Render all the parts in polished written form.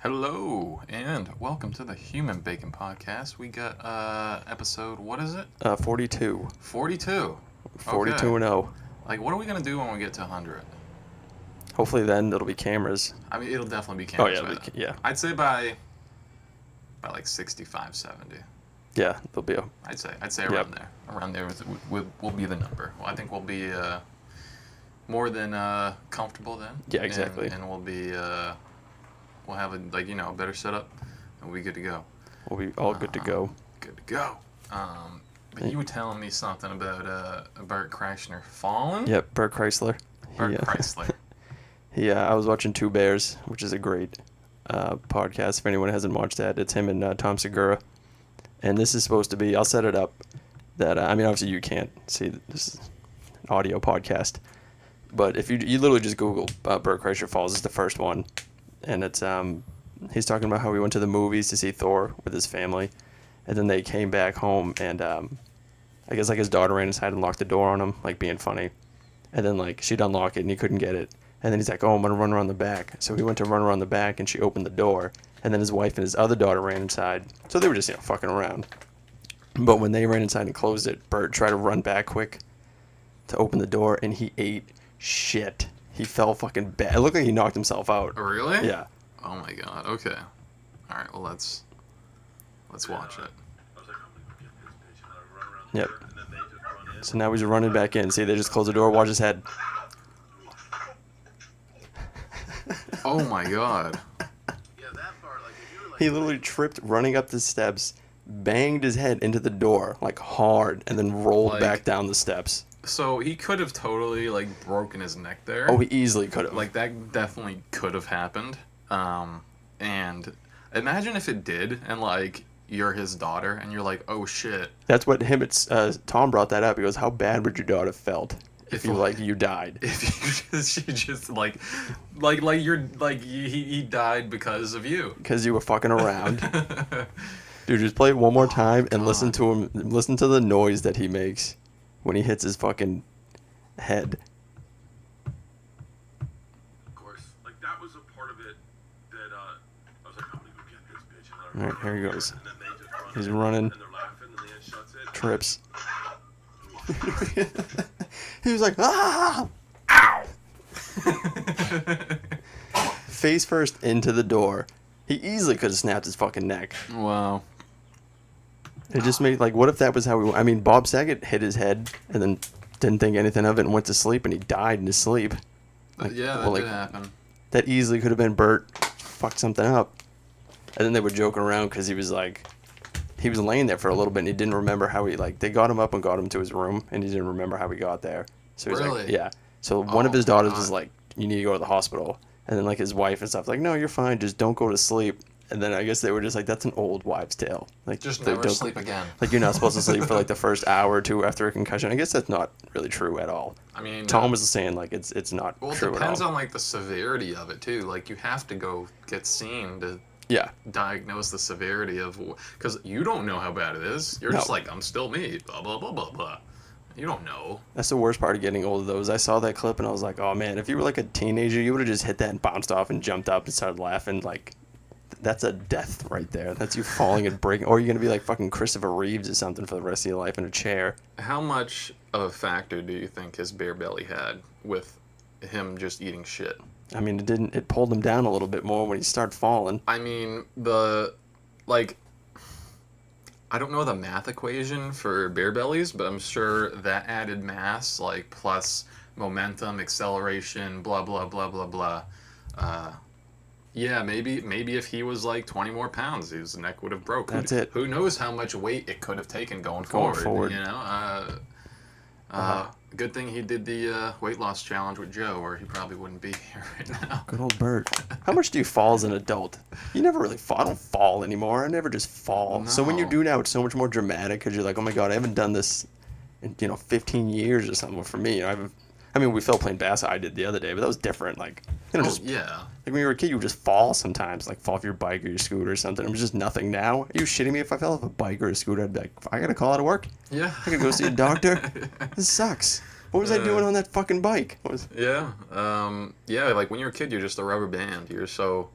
Hello, and welcome to the Human Bacon Podcast. We got episode, what is it? 42. 42. 42 and 0. Like, what are we going to do when we get to 100? Hopefully then it'll be cameras. I mean, it'll definitely be cameras. Oh, yeah. I'd say by like 65, 70. Yeah, there'll be I'd say around there. Around there will be the number. Well, I think we'll be more than comfortable then. Yeah, exactly. And we'll be... we'll have a better setup, and we'll be good to go. We'll be all good to go. Good to go. But you were telling me something about Bert Kreischer falling. Yep, Bert Kreischer. Bert Kreischer. I was watching Two Bears, which is a great podcast. If anyone hasn't watched that, it's him and Tom Segura. And this is supposed to be, I'll set it up, that, obviously you can't see, this is an audio podcast. But if you literally just Google Bert Kreischer falls, it's the first one. And it's he's talking about how he went to the movies to see Thor with his family, and then they came back home, and I guess like his daughter ran inside and locked the door on him, like being funny, and then like she'd unlock it and he couldn't get it, and then he's like, oh, I'm gonna run around the back. So he went to run around the back, and she opened the door, and then his wife and his other daughter ran inside. So they were just fucking around. But when they ran inside and closed it, Bert tried to run back quick to open the door, and he ate shit. He fell fucking bad. It looked like he knocked himself out. Really? Yeah. Oh my god. Okay. All right. Well, let's watch it. Yep. So now he's running back in. See, they just closed the door. Watch his head. Oh my god. He literally tripped running up the steps, banged his head into the door like hard, and then rolled back down the steps. So he could have totally broken his neck there. Oh, he easily could have. That definitely could have happened. And imagine if it did, and you're his daughter, and you're like, oh shit. That's what Tom brought that up. He goes, how bad would your daughter have felt if you died? If she just he died because of you. Because you were fucking around. Dude, just play it one more time and listen to him. Listen to the noise that he makes when he hits his fucking head. Of course, that was a part of it that I was like, I'm gonna go get this bitch. All right, here he goes. And then they just run He's in, running. and they're laughing, and Leanne shuts it. Trips. He was like, ah! Ow! Face first into the door. He easily could have snapped his fucking neck. Wow. It just made, what if that was how Bob Saget hit his head and then didn't think anything of it and went to sleep, and he died in his sleep. Yeah, that did happen. That easily could have been Bert fucked something up. And then they were joking around because he was laying there for a little bit, and he didn't remember how they got him up and got him to his room, and he didn't remember how he got there. So he's really? like, yeah. So one of his daughters was like, you need to go to the hospital. And then his wife and stuff no, you're fine, just don't go to sleep. And then I guess they were just like, that's an old wives' tale. Just never sleep again. You're not supposed to sleep for the first hour or two after a concussion. I guess that's not really true at all. I mean, Tom was saying it's not true at all. Well, it depends on the severity of it too. You have to go get seen to diagnose the severity of, because you don't know how bad it is. You're just I'm still me, blah blah blah blah blah. You don't know. That's the worst part of getting old of those. I saw that clip and I was like, oh man, if you were a teenager, you would have just hit that and bounced off and jumped up and started laughing. That's a death right there. That's you falling and breaking. Or you're going to be like fucking Christopher Reeves or something for the rest of your life in a chair. How much of a factor do you think his beer belly had with him just eating shit? I mean, it pulled him down a little bit more when he started falling. I mean, I don't know the math equation for beer bellies, but I'm sure that added mass, plus momentum, acceleration, blah, blah, blah, blah, blah. Yeah, maybe if he was 20 more pounds, his neck would have broke. That's it. Who knows how much weight it could have taken going forward. Good thing he did the weight loss challenge with Joe, or he probably wouldn't be here right now. Good old Bert. How much do you fall as an adult? You never really fall. I don't fall anymore. I never just fall. No. So when you do now, it's so much more dramatic because you're like, oh my God, I haven't done this in 15 years or something. For me, we fell playing basketball. I did the other day, but that was different. Yeah. When you were a kid, you would just fall sometimes, fall off your bike or your scooter or something. It was just nothing. Now, are you shitting me? If I fell off a bike or a scooter, I'd be like, I gotta call out of work. Yeah. I gotta go see a doctor. This sucks. What was I doing on that fucking bike? Yeah. When you're a kid, you're just a rubber band. You're so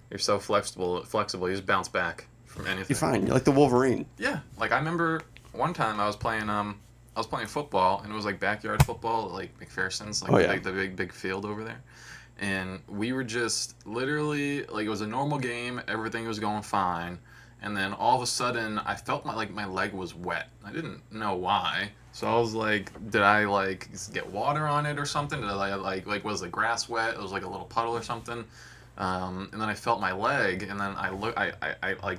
You're so flexible. You just bounce back from anything. You're fine. You're like the Wolverine. Yeah, like I remember one time I was playing football, and it was like backyard football, like McPherson's, like the big field over there. And we were just literally, like, it was a normal game, everything was going fine, and then all of a sudden I felt my leg was wet. I didn't know why. So I was like, did I like get water on it or something? Did I like was the grass wet? It was like a little puddle or something. And then I felt my leg, and then I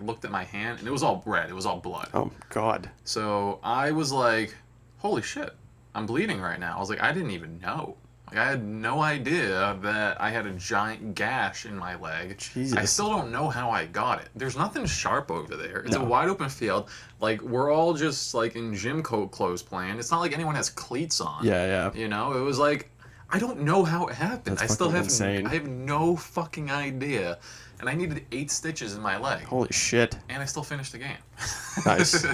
looked at my hand, and it was all red. It was all blood. Oh God. So I was like, holy shit, I'm bleeding right now. I was like, I didn't even know. Like, I had no idea that I had a giant gash in my leg. Jesus. I still don't know how I got it. There's nothing sharp over there. It's No. a wide open field. Like, we're all just, like, in gym clothes playing. It's not like anyone has cleats on. Yeah. You know? It was like, I don't know how it happened. That's insane. I have no fucking idea. And I needed 8 stitches in my leg. Holy shit. And I still finished the game. Nice.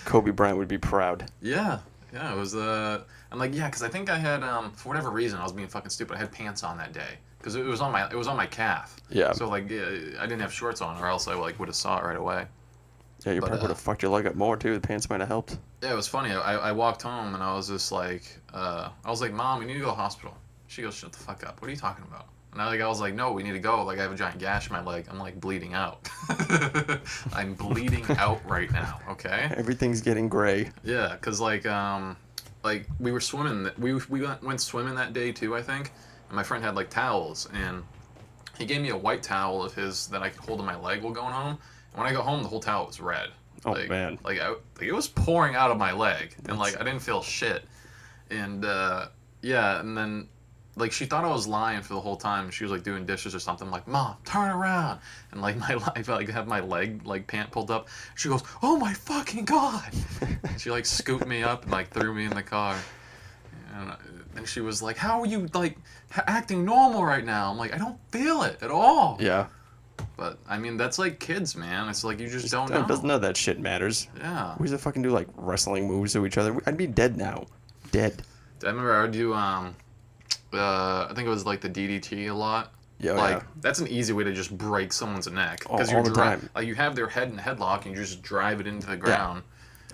Kobe Bryant would be proud. Yeah, it was I'm like, yeah, because I think I had for whatever reason I was being fucking stupid. I had pants on that day because it was on my calf. Yeah. So like I didn't have shorts on, or else I like would have saw it right away. Yeah, you probably would have fucked your leg up more too. The pants might have helped. Yeah, it was funny. I walked home and I was just like, Mom, we need to go to the hospital. She goes, shut the fuck up. What are you talking about? And I was like, no, we need to go. Like, I have a giant gash in my leg. I'm like bleeding out. I'm bleeding out right now. Okay. Everything's getting gray. Yeah, cause like we were swimming. We went swimming that day too, I think. And my friend had like towels, and he gave me a white towel of his that I could hold on my leg while going home. And when I got home, the whole towel was red. Oh man. Like it was pouring out of my leg, and like I didn't feel shit. And yeah, and then like she thought I was lying for the whole time. She was like doing dishes or something. I'm like, Mom, turn around. And like I like have my leg like pant pulled up. She goes, oh my fucking God. And she like scooped me up and like threw me in the car. And she was like, how are you like acting normal right now? I'm like, I don't feel it at all. Yeah. But I mean, that's like kids, man. It's like you just don't know. None of that shit matters. Yeah. We used to fucking do like wrestling moves to each other. I'd be dead now. Dead. I remember I would do I think it was like the DDT a lot. Yeah, like yeah. that's an easy way to just break someone's neck All the time. Like you have their head in a headlock and you just drive it into the ground.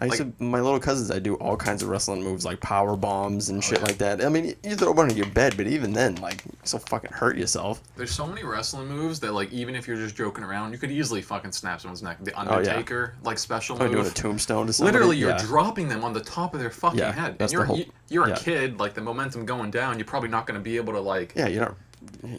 I used to, my little cousins, I do all kinds of wrestling moves like power bombs and shit like that. I mean, you throw one in your bed, but even then, like, you still fucking hurt yourself. There's so many wrestling moves that, like, even if you're just joking around, you could easily fucking snap someone's neck. The Undertaker, like, special move. Doing a tombstone to somebody. Literally, you're dropping them on the top of their fucking head. That's and you're a kid, like, the momentum going down, you're probably not going to be able to, like... Yeah, you're not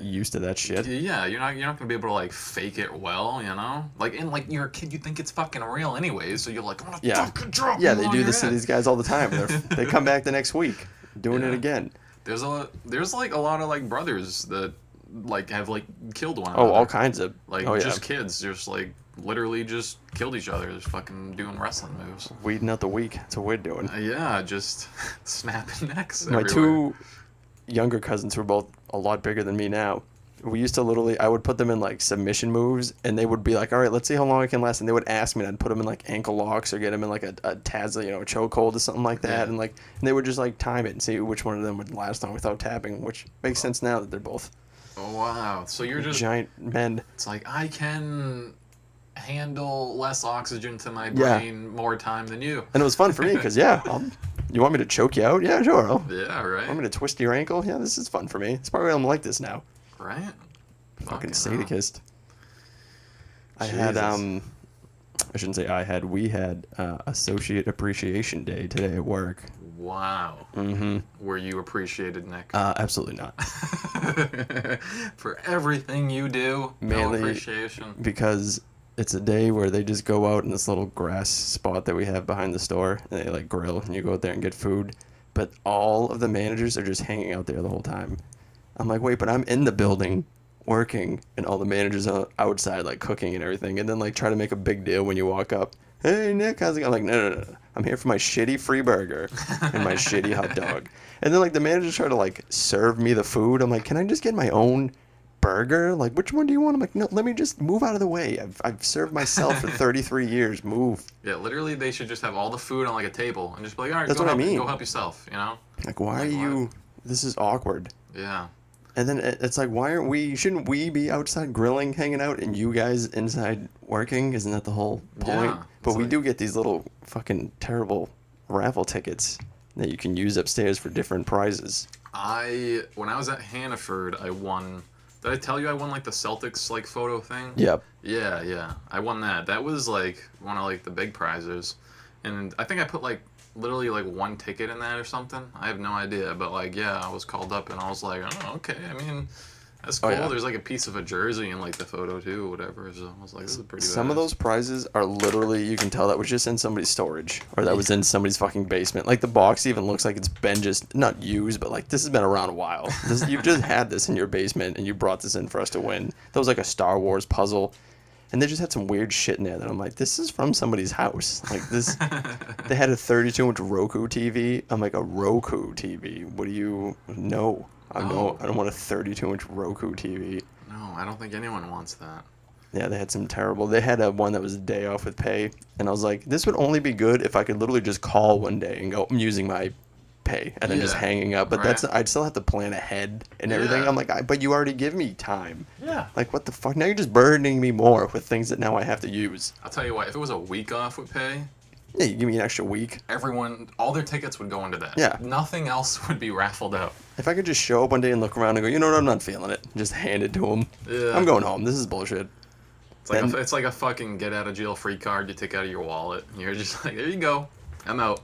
used to that shit. Yeah, you're not going to be able to, like, fake it well, you know? Like, and, like, you're a kid, you think it's fucking real anyways, so you're like, I'm going to fucking drop you they do this to these guys all the time. They come back the next week doing it again. There's like a lot of, like, brothers that, like, have, like, killed one another. Oh, all kinds of... Like, just kids, just, like, literally just killed each other, just fucking doing wrestling moves. Weeding out the weak. That's what we're doing. Yeah, just snapping necks My everywhere. 2 younger cousins who are both a lot bigger than me now. We used to literally, I would put them in like submission moves, and they would be like, all right, let's see how long I can last. And they would ask me, and I'd put them in like ankle locks or get them in like a Taz, a chokehold or something like that. Yeah. And they would just like time it and see which one of them would last long without tapping, which makes sense now that they're both Oh, wow. So you're just... giant men. It's like, I can handle less oxygen to my brain more time than you. And it was fun for me because, you want me to choke you out? Yeah, sure. Yeah, right. Want me to twist your ankle? Yeah, this is fun for me. It's probably why I'm like this now. Right? Fucking sadist. I had, I shouldn't say I had, we had Associate Appreciation Day today at work. Wow. Mm-hmm. Were you appreciated, Nick? Absolutely not. For everything you do, Mainly no appreciation. Because it's a day where they just go out in this little grass spot that we have behind the store, and they like grill, and you go out there and get food. But all of the managers are just hanging out there the whole time. I'm like, wait, but I'm in the building working, and all the managers are outside like cooking and everything, and then like try to make a big deal when you walk up. Hey Nick, how's it going? I'm like, no. I'm here for my shitty free burger and my shitty hot dog. And then like the managers try to like serve me the food. I'm like, can I just get my own burger? Like, which one do you want? I'm like, no, let me just move out of the way. I've served myself for 33 years. Move. Yeah, literally, they should just have all the food on like a table and just be like, all right, That's go what I mean. Go help yourself, you know? Like, why are you? This is awkward. Yeah. And then it's like, why aren't we? Shouldn't we be outside grilling, hanging out, and you guys inside working? Isn't that the whole point? Yeah, But it's we like- do get these little fucking terrible raffle tickets that you can use upstairs for different prizes. When I was at Hannaford, I won. Did I tell you I won like the Celtics like photo thing? Yep. Yeah. I won that. That was like one of like the big prizes, and I think I put like literally like one ticket in that or something. I have no idea, but like yeah, I was called up and I was like, oh okay. I mean, that's cool. yeah. There's like a piece of a jersey in like the photo too, or whatever. So I was like, this is pretty. Some of badass. those prizes are literally, you can tell that was just in somebody's storage or that was in somebody's fucking basement. Like the box even looks like it's been just not used, but like this has been around a while. You've just had this in your basement and you brought this in for us to win. That was like a Star Wars puzzle. And they just had some weird shit in there that I'm like, this is from somebody's house. Like this, they had a 32-inch Roku TV. I'm like, a Roku TV? What do you know? I don't want a 32-inch Roku TV. No, I don't think anyone wants that. Yeah, they had some terrible. They had one that was a day off with pay, and I was like, this would only be good if I could literally just call one day and go, I'm using my pay, and then just Yeah, hanging up. But right. I'd still have to plan ahead and everything. Yeah. I'm like, but you already give me time. Yeah. Like, what the fuck? Now you're just burdening me more with things that now I have to use. I'll tell you what. If it was a week off with pay, Yeah, you give me an extra week. all their tickets would go into that. Yeah. Nothing else would be raffled out. If I could just show up one day and look around and go, you know what, I'm not feeling it. Just hand it to them. Yeah. I'm going home. This is bullshit. It's like a fucking get out of jail free card you take out of your wallet. And you're just like, there you go. I'm out.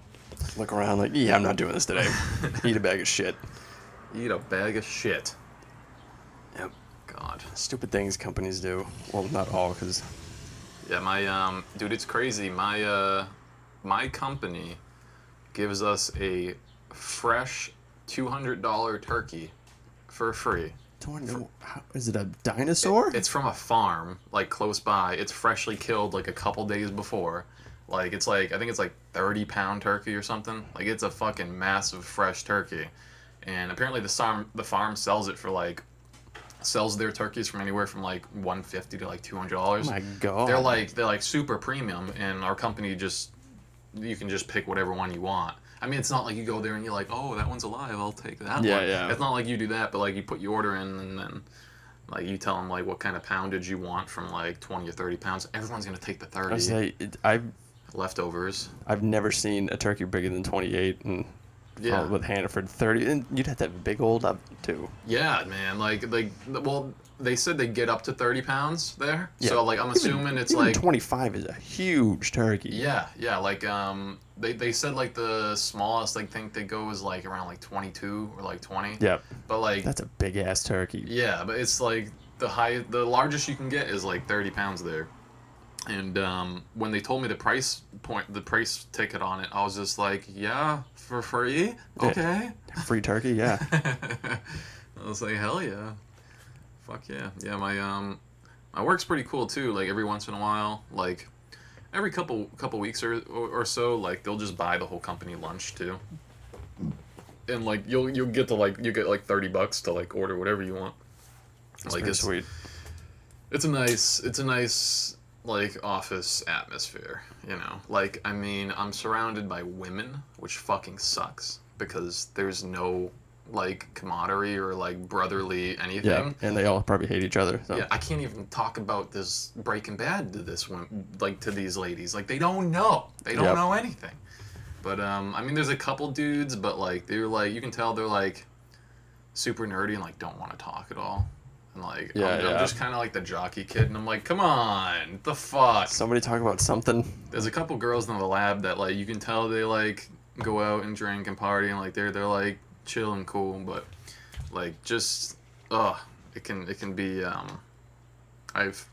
Look around like, yeah, I'm not doing this today. Eat a bag of shit. Eat a bag of shit. Yep. God. Stupid things companies do. Well, not all, because... Yeah, my dude, it's crazy. My company gives us a fresh $200 turkey for free. Is it a dinosaur? It's from a farm like close by. It's freshly killed like a couple days before. Like I think it's like 30-pound turkey or something. Like it's a fucking massive fresh turkey, and apparently the farm sells it for like sells their turkeys from anywhere from like $150 to like $200. Oh my god. They're like super premium, and our company you can just pick whatever one you want. I mean, it's not like you go there and you're like, oh, that one's alive, I'll take that one. Yeah. It's not like you do that, but like you put your order in and then like you tell them like what kind of poundage you want from like 20 or 30 pounds. Everyone's gonna take the 30 I say, leftovers. I've never seen a turkey bigger than 28, and Yeah. with Hannaford 30, and you'd have to have a big old up too. Yeah, man. Well, they said they get up to 30 pounds there. Yeah. So like I'm assuming it's Even like 25 is a huge turkey. Yeah. Like they said like the smallest I think they go is like around like 22 or like 20. Yep. But like That's a big ass turkey. yeah, but it's like the largest you can get is like 30 pounds there. And when they told me the price ticket on it, I was just like, yeah, for free? Okay. Free turkey, yeah. I was like, hell yeah. Fuck yeah. Yeah, my work's pretty cool too. Like every once in a while, like every couple weeks or so, like they'll just buy the whole company lunch too. And like you'll get to like you get like $30 to like order whatever you want. That's like pretty sweet. It's a nice like office atmosphere, you know. Like I mean, I'm surrounded by women, which fucking sucks because there's no like camaraderie or like brotherly anything. Yeah, and they all probably hate each other. So. Yeah, I can't even talk about this Breaking Bad to to these ladies. Like they don't know. They don't know anything. But I mean, there's a couple dudes, but like they're like you can tell they're like super nerdy and like don't want to talk at all. And like I'm just kind of like the jockey kid, and I'm like, come on, the fuck. Somebody talk about something. There's a couple girls in the lab that like you can tell they like go out and drink and party and like they're like chill and cool, but like just it can be I've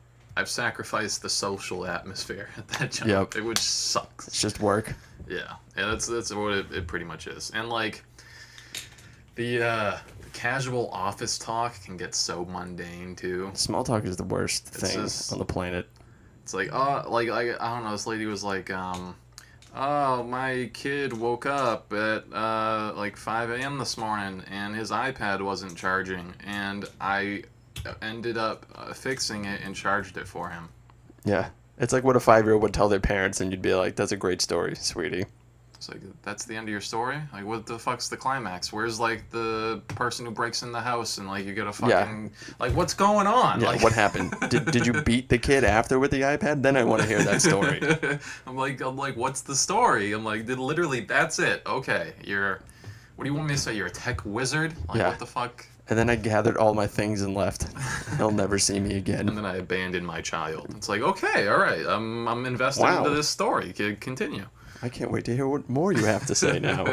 sacrificed the social atmosphere at that job. Which sucks. It's just work. Yeah, that's what it pretty much is. And like the casual office talk can get so mundane too. Small talk is the worst thing on the planet. It's like I don't know. This lady was like, oh, my kid woke up at like 5 a.m. this morning and his iPad wasn't charging, and I ended up fixing it and charged it for him. Yeah. It's like what a 5-year-old would tell their parents, and you'd be like, that's a great story, sweetie. It's like, that's the end of your story? Like, what the fuck's the climax? Where's, like, the person who breaks in the house and, like, you get a fucking... Like, what's going on? Yeah, like, what happened? Did you beat the kid after with the iPad? Then I want to hear that story. I'm like, what's the story? I'm like, literally, that's it. Okay, what do you want me to say? You're a tech wizard? Like, Yeah. what the fuck? And then I gathered all my things and left. He'll never see me again. And then I abandoned my child. It's like, okay, all right, I'm invested Wow. into this story. Continue. I can't wait to hear what more you have to say now.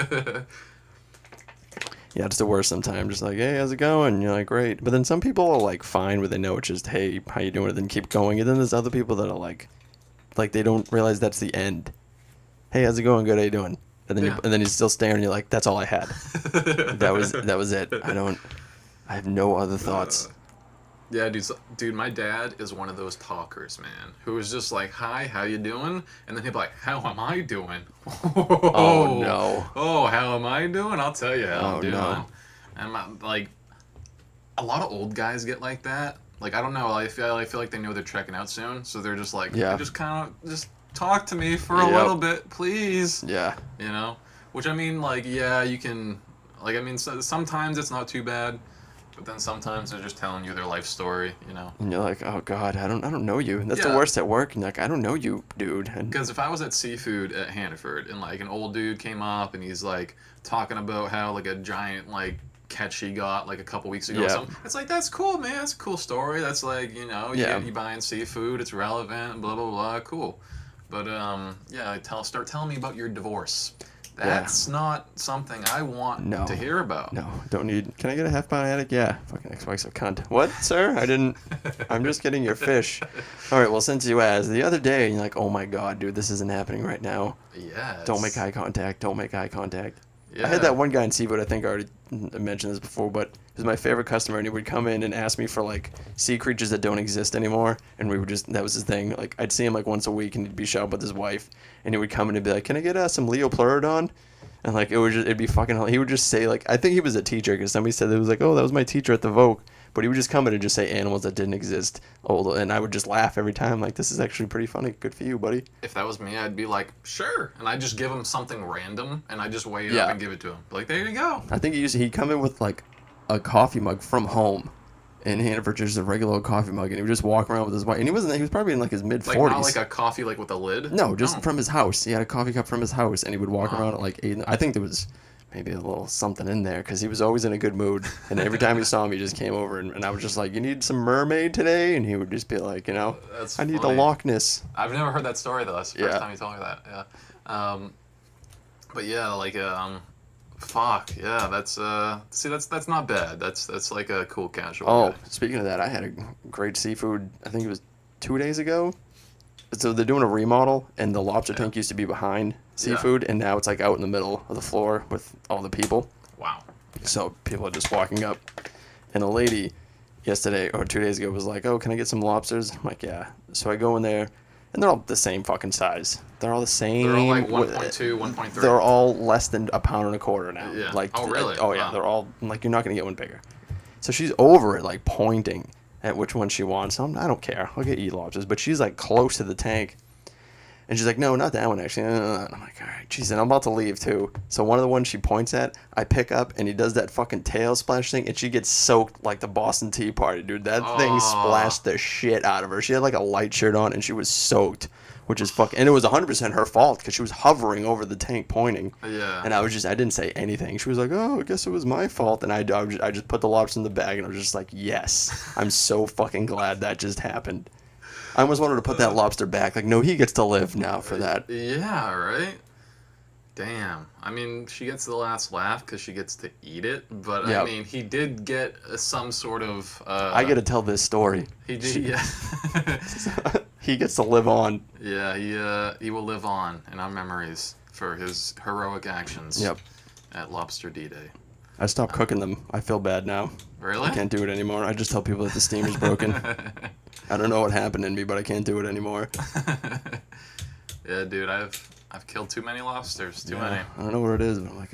Yeah, it's the worst sometimes. Just like, hey, how's it going? And you're like, great. But then some people are like fine with it. Know it's just, hey, how you doing? And then keep going. And then there's other people that are like they don't realize that's the end. Hey, how's it going? Good. How you doing? And then and then he's still staring. And you're like, that's all I had. that was it. I have no other thoughts. Yeah, dude, my dad is one of those talkers, man, who is just like, hi, how you doing? And then he'll be like, how am I doing? Oh, no. Oh, how am I doing? I'll tell you how I'm doing. No. And like, a lot of old guys get like that. Like, I don't know, I feel like they know they're checking out soon, so they're just like, Yeah. just talk to me for a little bit, please. Yeah. You know? Which, I mean, like, yeah, you can, like, I mean, sometimes it's not too bad. But then sometimes they're just telling you their life story, you know. And you're like, oh God, I don't know you. That's the worst at work. And you're like, I don't know you, dude. Because if I was at seafood at Hannaford and like an old dude came up and he's like talking about how like a giant like catch he got like a couple weeks ago or something, it's like, that's cool, man. That's a cool story. That's like, you know, you buying seafood, it's relevant, blah blah blah, cool. But start telling me about your divorce. That's not something I want to hear about. No, don't need. Can I get a half-pound attic? Yeah. Fucking ex-wife's a cunt. What, sir? I'm just getting your fish. All right, well, since you asked, the other day, you're like, oh my God, dude, this isn't happening right now. Yes. Don't make eye contact. Don't make eye contact. Yeah. I had that one guy in seafood, I think I already mentioned this before, but he was my favorite customer, and he would come in and ask me for, like, sea creatures that don't exist anymore, and we would that was his thing. Like, I'd see him, like, once a week, and he'd be shopping with his wife, and he would come in and be like, can I get some Leopleurodon? And, like, it'd be fucking, he would just say, like, I think he was a teacher, because somebody said, it was like, oh, that was my teacher at the Vogue. But he would just come in and just say animals that didn't exist. And I would just laugh every time. Like, this is actually pretty funny. Good for you, buddy. If that was me, I'd be like, sure. And I'd just give him something random, and I'd just weigh it up and give it to him. Like, there you go. I think he'd come in with, like, a coffee mug from home. In Hannaford, just a regular old coffee mug. And he would just walk around with his wife. And he was probably in, like, his mid-40s. Like, not like a coffee, like, with a lid? No, just from his house. He had a coffee cup from his house. And he would walk around at, like, 8. I think there was maybe a little something in there because he was always in a good mood. And every time he saw me, he just came over and I was just like, you need some mermaid today? And he would just be like, you know, I need the Loch Ness. I've never heard that story, though. That's the first time you told me that. Yeah. But yeah, like, fuck, yeah, that's not bad. That's like a cool casual guy. Speaking of that, I had a great seafood, I think it was 2 days ago. So they're doing a remodel, and the lobster tank used to be behind seafood, and now it's like out in the middle of the floor with all the people. Wow. So people are just walking up, and a lady yesterday or 2 days ago was like, oh, can I get some lobsters? I'm like, yeah. So I go in there, and they're all the same fucking size. They're all the same. They're all like 1.2, 1.3. They're all less than a pound and a quarter now. Yeah. Like, oh, really? Oh, yeah. Wow. They're all, like, you're not going to get one bigger. So she's over it, like, pointing at which one she wants. I don't care. I'll get lobsters. But she's, like, close to the tank. And she's like, no, not that one, actually. And I'm like, all right. She said, I'm about to leave, too. So one of the ones she points at, I pick up, and he does that fucking tail splash thing, and she gets soaked like the Boston Tea Party, dude. That thing splashed the shit out of her. She had, like, a light shirt on, and she was soaked, which is fucking... And it was 100% her fault, because she was hovering over the tank pointing. Yeah. And I didn't say anything. She was like, oh, I guess it was my fault. And I just put the lobster in the bag, and I was just like, yes. I'm so fucking glad that just happened. I almost wanted to put that lobster back. Like, no, he gets to live now for that. Yeah, right? Damn. I mean, she gets the last laugh because she gets to eat it. But, I mean, he did get some sort of... I get to tell this story. He did, yeah. He gets to live on. Yeah, he will live on in our memories for his heroic actions at Lobster D-Day. I stopped cooking them. I feel bad now. Really? I can't do it anymore. I just tell people that the steamer's broken. I don't know what happened in me, but I can't do it anymore. Yeah, dude, I've killed too many lobsters. Too many. I don't know what it is, but I'm like,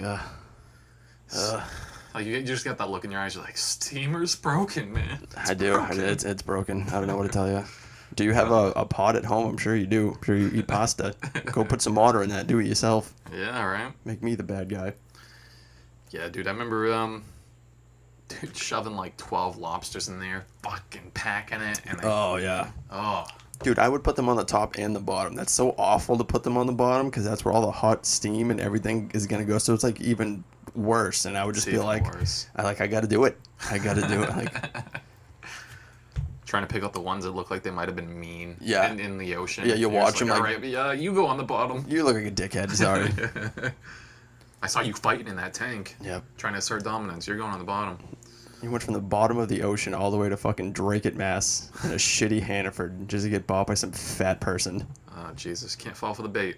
Like you just got that look in your eyes. You're like, steamer's broken, man. I do. It's broken. I don't know what to tell you. Do you have a pot at home? I'm sure you do. I'm sure you eat pasta. Go put some water in that. Do it yourself. Yeah, right. Make me the bad guy. Yeah, dude, I remember shoving like 12 lobsters in there, fucking packing it, and Oh, yeah. oh, Dude, I would put them on the top and the bottom. That's so awful to put them on the bottom because that's where all the hot steam and everything is going to go. So it's like even worse. And I would just it's be even like, worse. I got to do it. I got to do it. Like, Trying to pick up the ones that look like they might have been mean Yeah. in the ocean. Yeah, you You're watch just them like, like- all right, yeah, you go on the bottom. you look like a dickhead. Sorry. I saw you fighting in that tank, Yep. trying to assert dominance. You're going on the bottom. You went from the bottom of the ocean all the way to fucking Drake at Mass in a shitty Hannaford just to get bought by some fat person. Oh, Jesus, can't fall for the bait.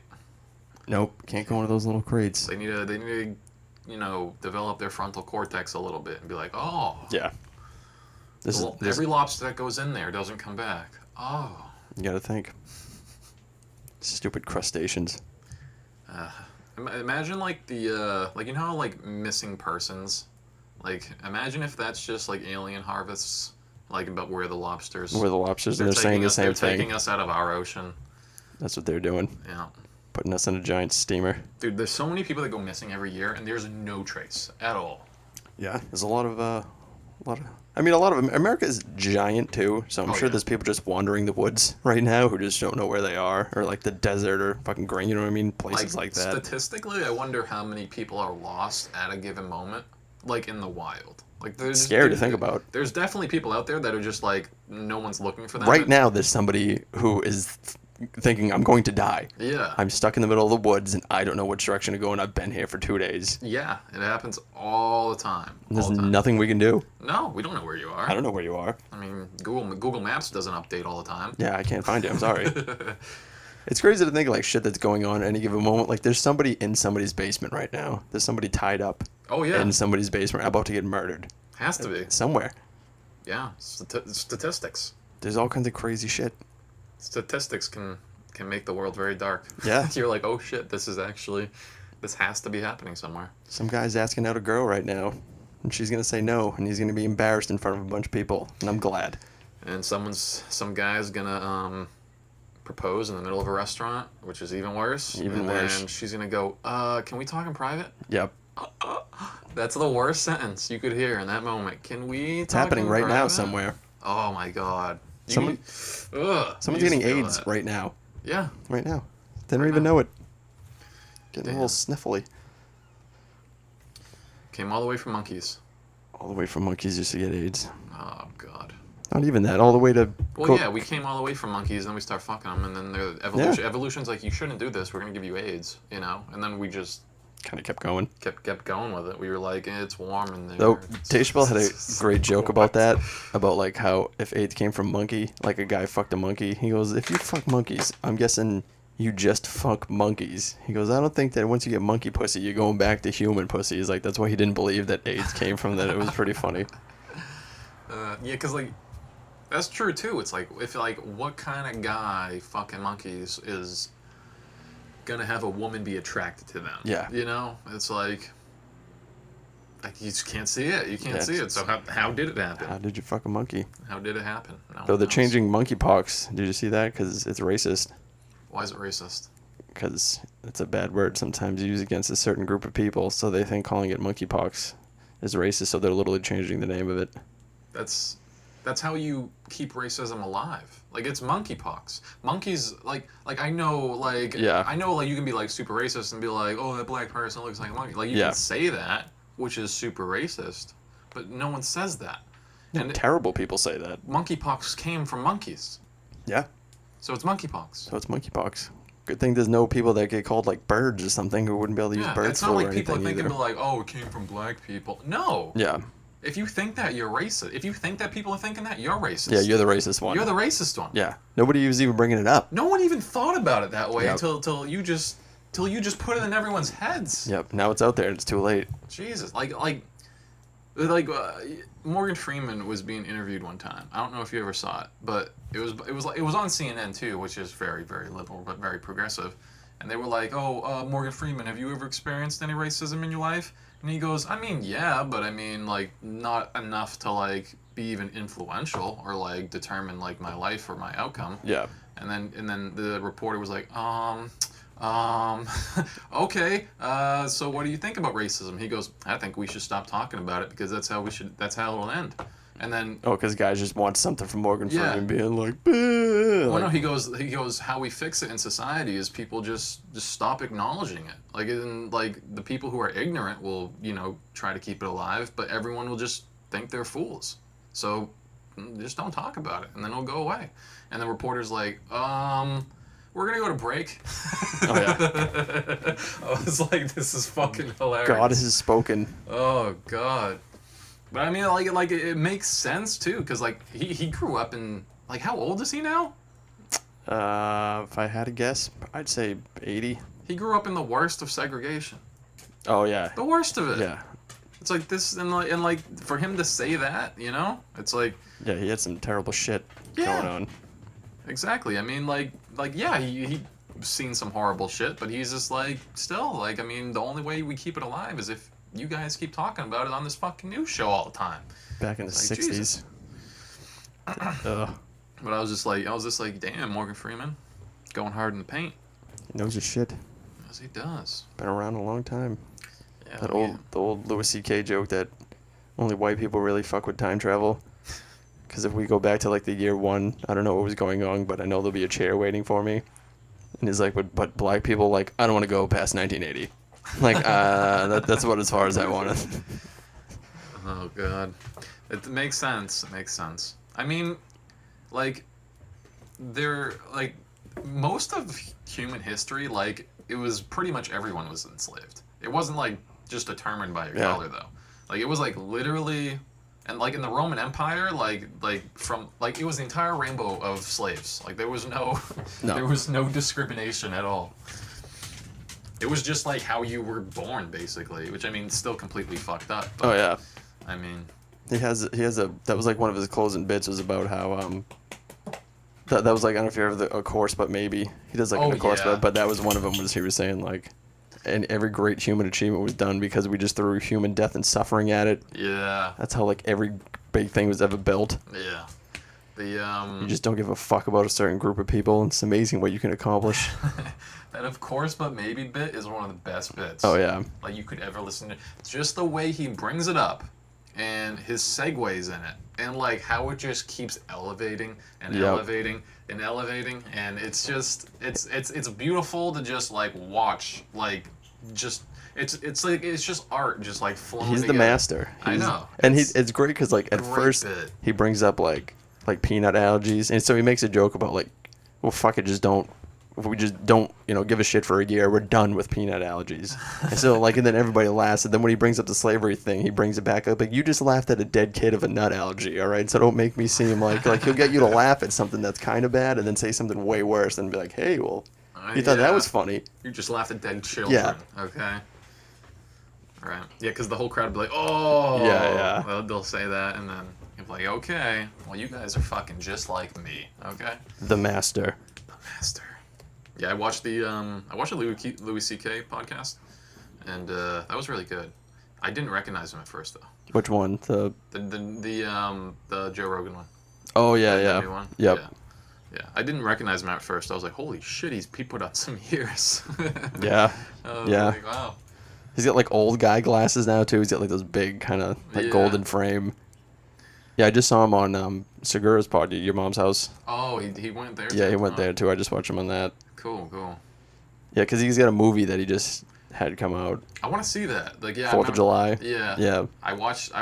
Nope. Can't go into those little crates. They need to, develop their frontal cortex a little bit and be like, oh, Yeah. This every lobster that goes in there doesn't come back. Oh. you gotta think. Stupid crustaceans. Imagine like the how like missing persons, like imagine if that's just like alien harvests, like about where the lobsters. Where the lobsters, and they're saying the same They're thing. taking us out of our ocean. That's what they're doing. Yeah, Putting us in a giant steamer. dude. There's so many people that go missing every year, and there's no trace at all. Yeah. There's a lot of America is giant too, so I'm Oh, sure yeah. there's people just wandering the woods right now who just don't know where they are, or like the desert or fucking grain, you know what I mean? Places like that. Statistically, I wonder how many people are lost at a given moment, like in the wild. Like there's Scary to think about. There's definitely people out there that are just like no one's looking for them. Right now, there's somebody who is thinking, I'm going to die. Yeah. I'm stuck in the middle of the woods and I don't know which direction to go, and I've been here for 2 days. Yeah, it happens all the time. There's all the time. nothing we can do. No, we don't know where you are. I don't know where you are. I mean, Google Maps doesn't update all the time. Yeah, I can't find you. I'm sorry. It's crazy to think of like shit that's going on at any given moment. Like there's somebody in somebody's basement right now. There's somebody tied up Oh yeah, in somebody's basement about to get murdered has to be. somewhere. Yeah, statistics. There's all kinds of crazy shit. Statistics can make the world very dark. Yeah. You're like, oh shit, this has to be happening somewhere. Some guy's asking out a girl right now, and she's gonna say no, and he's gonna be embarrassed in front of a bunch of people, and I'm glad. And some guy's gonna propose in the middle of a restaurant, which is even worse. Even and worse. then she's gonna go, can we talk in private? Yep. That's the worst sentence you could hear in that moment. Can we It's talk happening in right now private? somewhere. Oh my god. Someone- Someone's getting AIDS right now. Yeah. Right now. They don't Right even now. know it. Getting a Damn. little sniffly. Came all the way from monkeys. All the way from monkeys just to get AIDS. Oh god. Not even that. All the way to. Well, yeah, we came all the way from monkeys, and then we start fucking them, and then the evolution. Yeah. Evolution's like, you shouldn't do this. We're gonna give you AIDS, and then we just Kind of kept going. kept going with it. We were like, it's warm in there. Though It's- Dave Chappelle had a it's great joke cold. about that, about like how if AIDS came from monkey, like a guy fucked a monkey. He goes, if you fuck monkeys, I'm guessing you just fuck monkeys. He goes, I don't think that once you get monkey pussy, you're going back to human pussy. He's like, that's why he didn't believe that AIDS came from that. It was pretty funny. Yeah, because like that's true too. It's like if like what kind of guy fucking monkeys is gonna have a woman be attracted to them? Yeah. It's like you just can't see it. You can't Yeah, see it. So how did it happen? How did you fuck a monkey? How did it happen? No Though one they're knows. changing monkeypox. Did you see that? Because it's racist. Why is it racist? Because it's a bad word sometimes used against a certain group of people. So they think calling it monkeypox is racist. So they're literally changing the name of it. That's how you keep racism alive. Like it's monkeypox. Monkeys like I know like Yeah. I know like you can be like super racist and be like, oh, that black person looks like a monkey. Like you Yeah. can say that, which is super racist, but no one says that. And Terrible people say that. monkeypox came from monkeys, Yeah. so it's monkeypox. So it's monkeypox. Good thing there's no people that get called like birds or something who wouldn't be able to use Yeah, bird it's flu not or like people are anything thinking either. like, oh, it came from black people. No. Yeah. If you think that, you're racist. If you think that people are thinking that, you're racist. Yeah, you're the racist one. You're the racist one. Yeah. Nobody was even bringing it up. No one even thought about it that way Yep. until you just put it in everyone's heads. Yep. Now it's out there and it's too late. Jesus, like Morgan Freeman was being interviewed one time. I don't know if you ever saw it, but it was on CNN too, which is very, very liberal but very progressive. And they were like, "Oh, Morgan Freeman, have you ever experienced any racism in your life?" And he goes, "I mean, yeah, but I mean, like, not enough to like be even influential or like determine like my life or my outcome. Yeah. And then the reporter was like, okay, so what do you think about racism? He goes, I think we should stop talking about it because that's how it'll end. And then, Oh, because guys just want something from Morgan Yeah. Freeman being like, "Bah," well, like, no, he goes, how we fix it in society is people just stop acknowledging it. Like, the people who are ignorant will, try to keep it alive, but everyone will just think they're fools. So just don't talk about it, and then it'll go away. And the reporter's like, we're gonna go to break. Oh, yeah. I was like, this is fucking hilarious. God has spoken. Oh God. But I mean, like it makes sense too, because like he grew up in, like, how old is he now? If I had to guess, I'd say 80. He grew up in the worst of segregation. Oh, yeah. The worst of it. Yeah. It's like this, and like for him to say that, it's like, Yeah, he had some terrible shit Yeah. going on. exactly. I mean, like yeah, he seen some horrible shit, but he's just like, still, like, I mean, the only way we keep it alive is if you guys keep talking about it on this fucking news show all the time. Back in the It's like, 60s. Jesus. Ugh. But I was just like, damn, Morgan Freeman, going hard in the paint. He knows his shit. Yes, he does. Been around a long time. Yeah, That well, the old Louis C.K. joke that only white people really fuck with time travel. Because if we go back to like the year 1, I don't know what was going on, but I know there'll be a chair waiting for me. And he's like, but black people, like, I don't want to go past 1980. Like, that's about as far as I want it. Oh God, it makes sense. It makes sense. I mean, like, most of human history, like, it was pretty much everyone was enslaved. It wasn't like just determined by your Yeah. color though. Like, it was like literally, and like in the Roman Empire, like it was the entire rainbow of slaves. Like, there was no. There was no discrimination at all. It was just like how you were born, basically, which, I mean, still completely fucked up. But, Oh, yeah. I mean, that was like one of his closing bits was about how, that was like, I don't know if you ever a course, but maybe. He does like Oh, a course, yeah. but that was one of them was he was saying like, and every great human achievement was done because we just threw human death and suffering at it. yeah, That's how like every big thing was ever built. yeah. You just don't give a fuck about a certain group of people, and it's amazing what you can accomplish. That of course but maybe bit is one of the best bits. Oh, yeah. Like, you could ever listen to. Just the way he brings it up, and his segues in it, and like how it just keeps elevating and Yep. elevating and elevating, and it's just it's beautiful to just like watch, like, just it's like it's just art just like flowing He's the together. master. I know. And it's great because like at Great first bit. he brings up like peanut allergies, and so he makes a joke about like, well, fuck it, if we just don't, give a shit for a year, we're done with peanut allergies. And so like, and then everybody laughs, and then when he brings up the slavery thing, he brings it back up like, you just laughed at a dead kid of a nut allergy, all right? So don't make me seem like he'll get you to laugh at something that's kind of bad, and then say something way worse, and be like, hey, well, you thought that Yeah. was funny. You just laughed at dead children. Yeah. Okay. Right. Yeah, because the whole crowd would be like, oh. Yeah. Well, they'll say that, and then you'll be like, okay, well, you guys are fucking just like me. Okay. The master. The master. Yeah, I watched the Louis C.K. podcast, and that was really good. I didn't recognize him at first though. Which one? The The Joe Rogan one. Oh yeah, The yeah. new one? Yep. Yeah. I didn't recognize him at first. I was like, holy shit, he put out some years. Yeah. I was Yeah. like, wow. He's got like old guy glasses now too. He's got like those big kind of like Yeah. golden frame. Yeah, I just saw him on Segura's pod, Your Mom's House. Oh, he went there. Yeah, too? he went Oh, there too. I just watched him on that. Cool. Yeah, because he's got a movie that he just had come out. I want to see that. Like, yeah. I 4th of remember- July. Yeah. Yeah. I watched.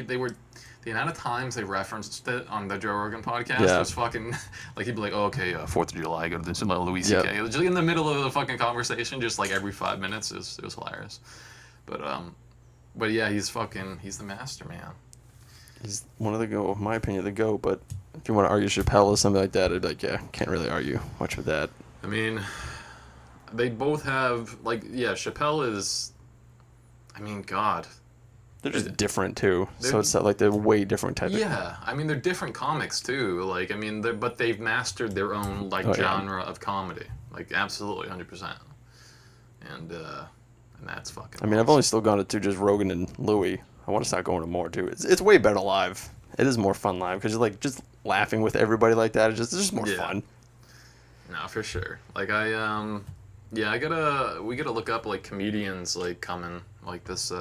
They were. The amount of times they referenced it on the Joe Rogan podcast Yeah. was fucking. Like, he'd be like, oh, okay, 4th of July, go to this Louis Yep. C.K. Just in the middle of the fucking conversation, just like every 5 minutes. It was hilarious. But yeah, he's the master, man. He's one of the GOAT, in my opinion, the GOAT. But if you want to argue Chappelle or something like that, I'd be like, yeah, can't really argue much with that. I mean, they both have, like, yeah, Chappelle is. I mean, God. They're just different too. So They're- it's not like they're way different type of. Yeah, I mean, they're different comics too. Like, I mean, but they've mastered their own like Oh, yeah. genre of comedy. Like, absolutely, 100%. And that's fucking. I mean, I've awesome. only still gone to just Rogan and Louis. I want to start going to more too. It's way better live. It is more fun live because you're like just laughing with everybody like that. It's just more fun. No, for sure. Like we gotta look up like comedians like coming like this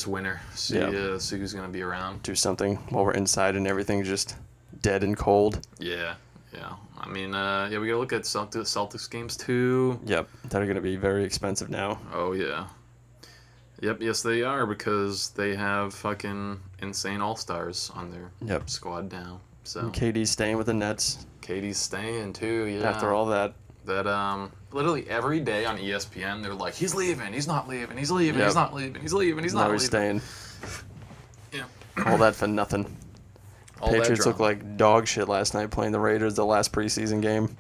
winter. See who's gonna be around. Do something while we're inside and everything's just dead and cold. Yeah. I mean, we gotta look at Celtics games too. Yep, that are gonna be very expensive now. Oh yeah. Yep, yes they are because they have fucking insane all-stars on their squad now. So And KD's staying with the Nets. KD's staying too, yeah. After all that. That literally every day on ESPN they're like, he's leaving, he's not leaving, he's leaving, he's not leaving, he's leaving, he's not now leaving. he's staying. Yeah. All that for nothing. All Patriots that looked like dog shit last night playing the Raiders, the last preseason game.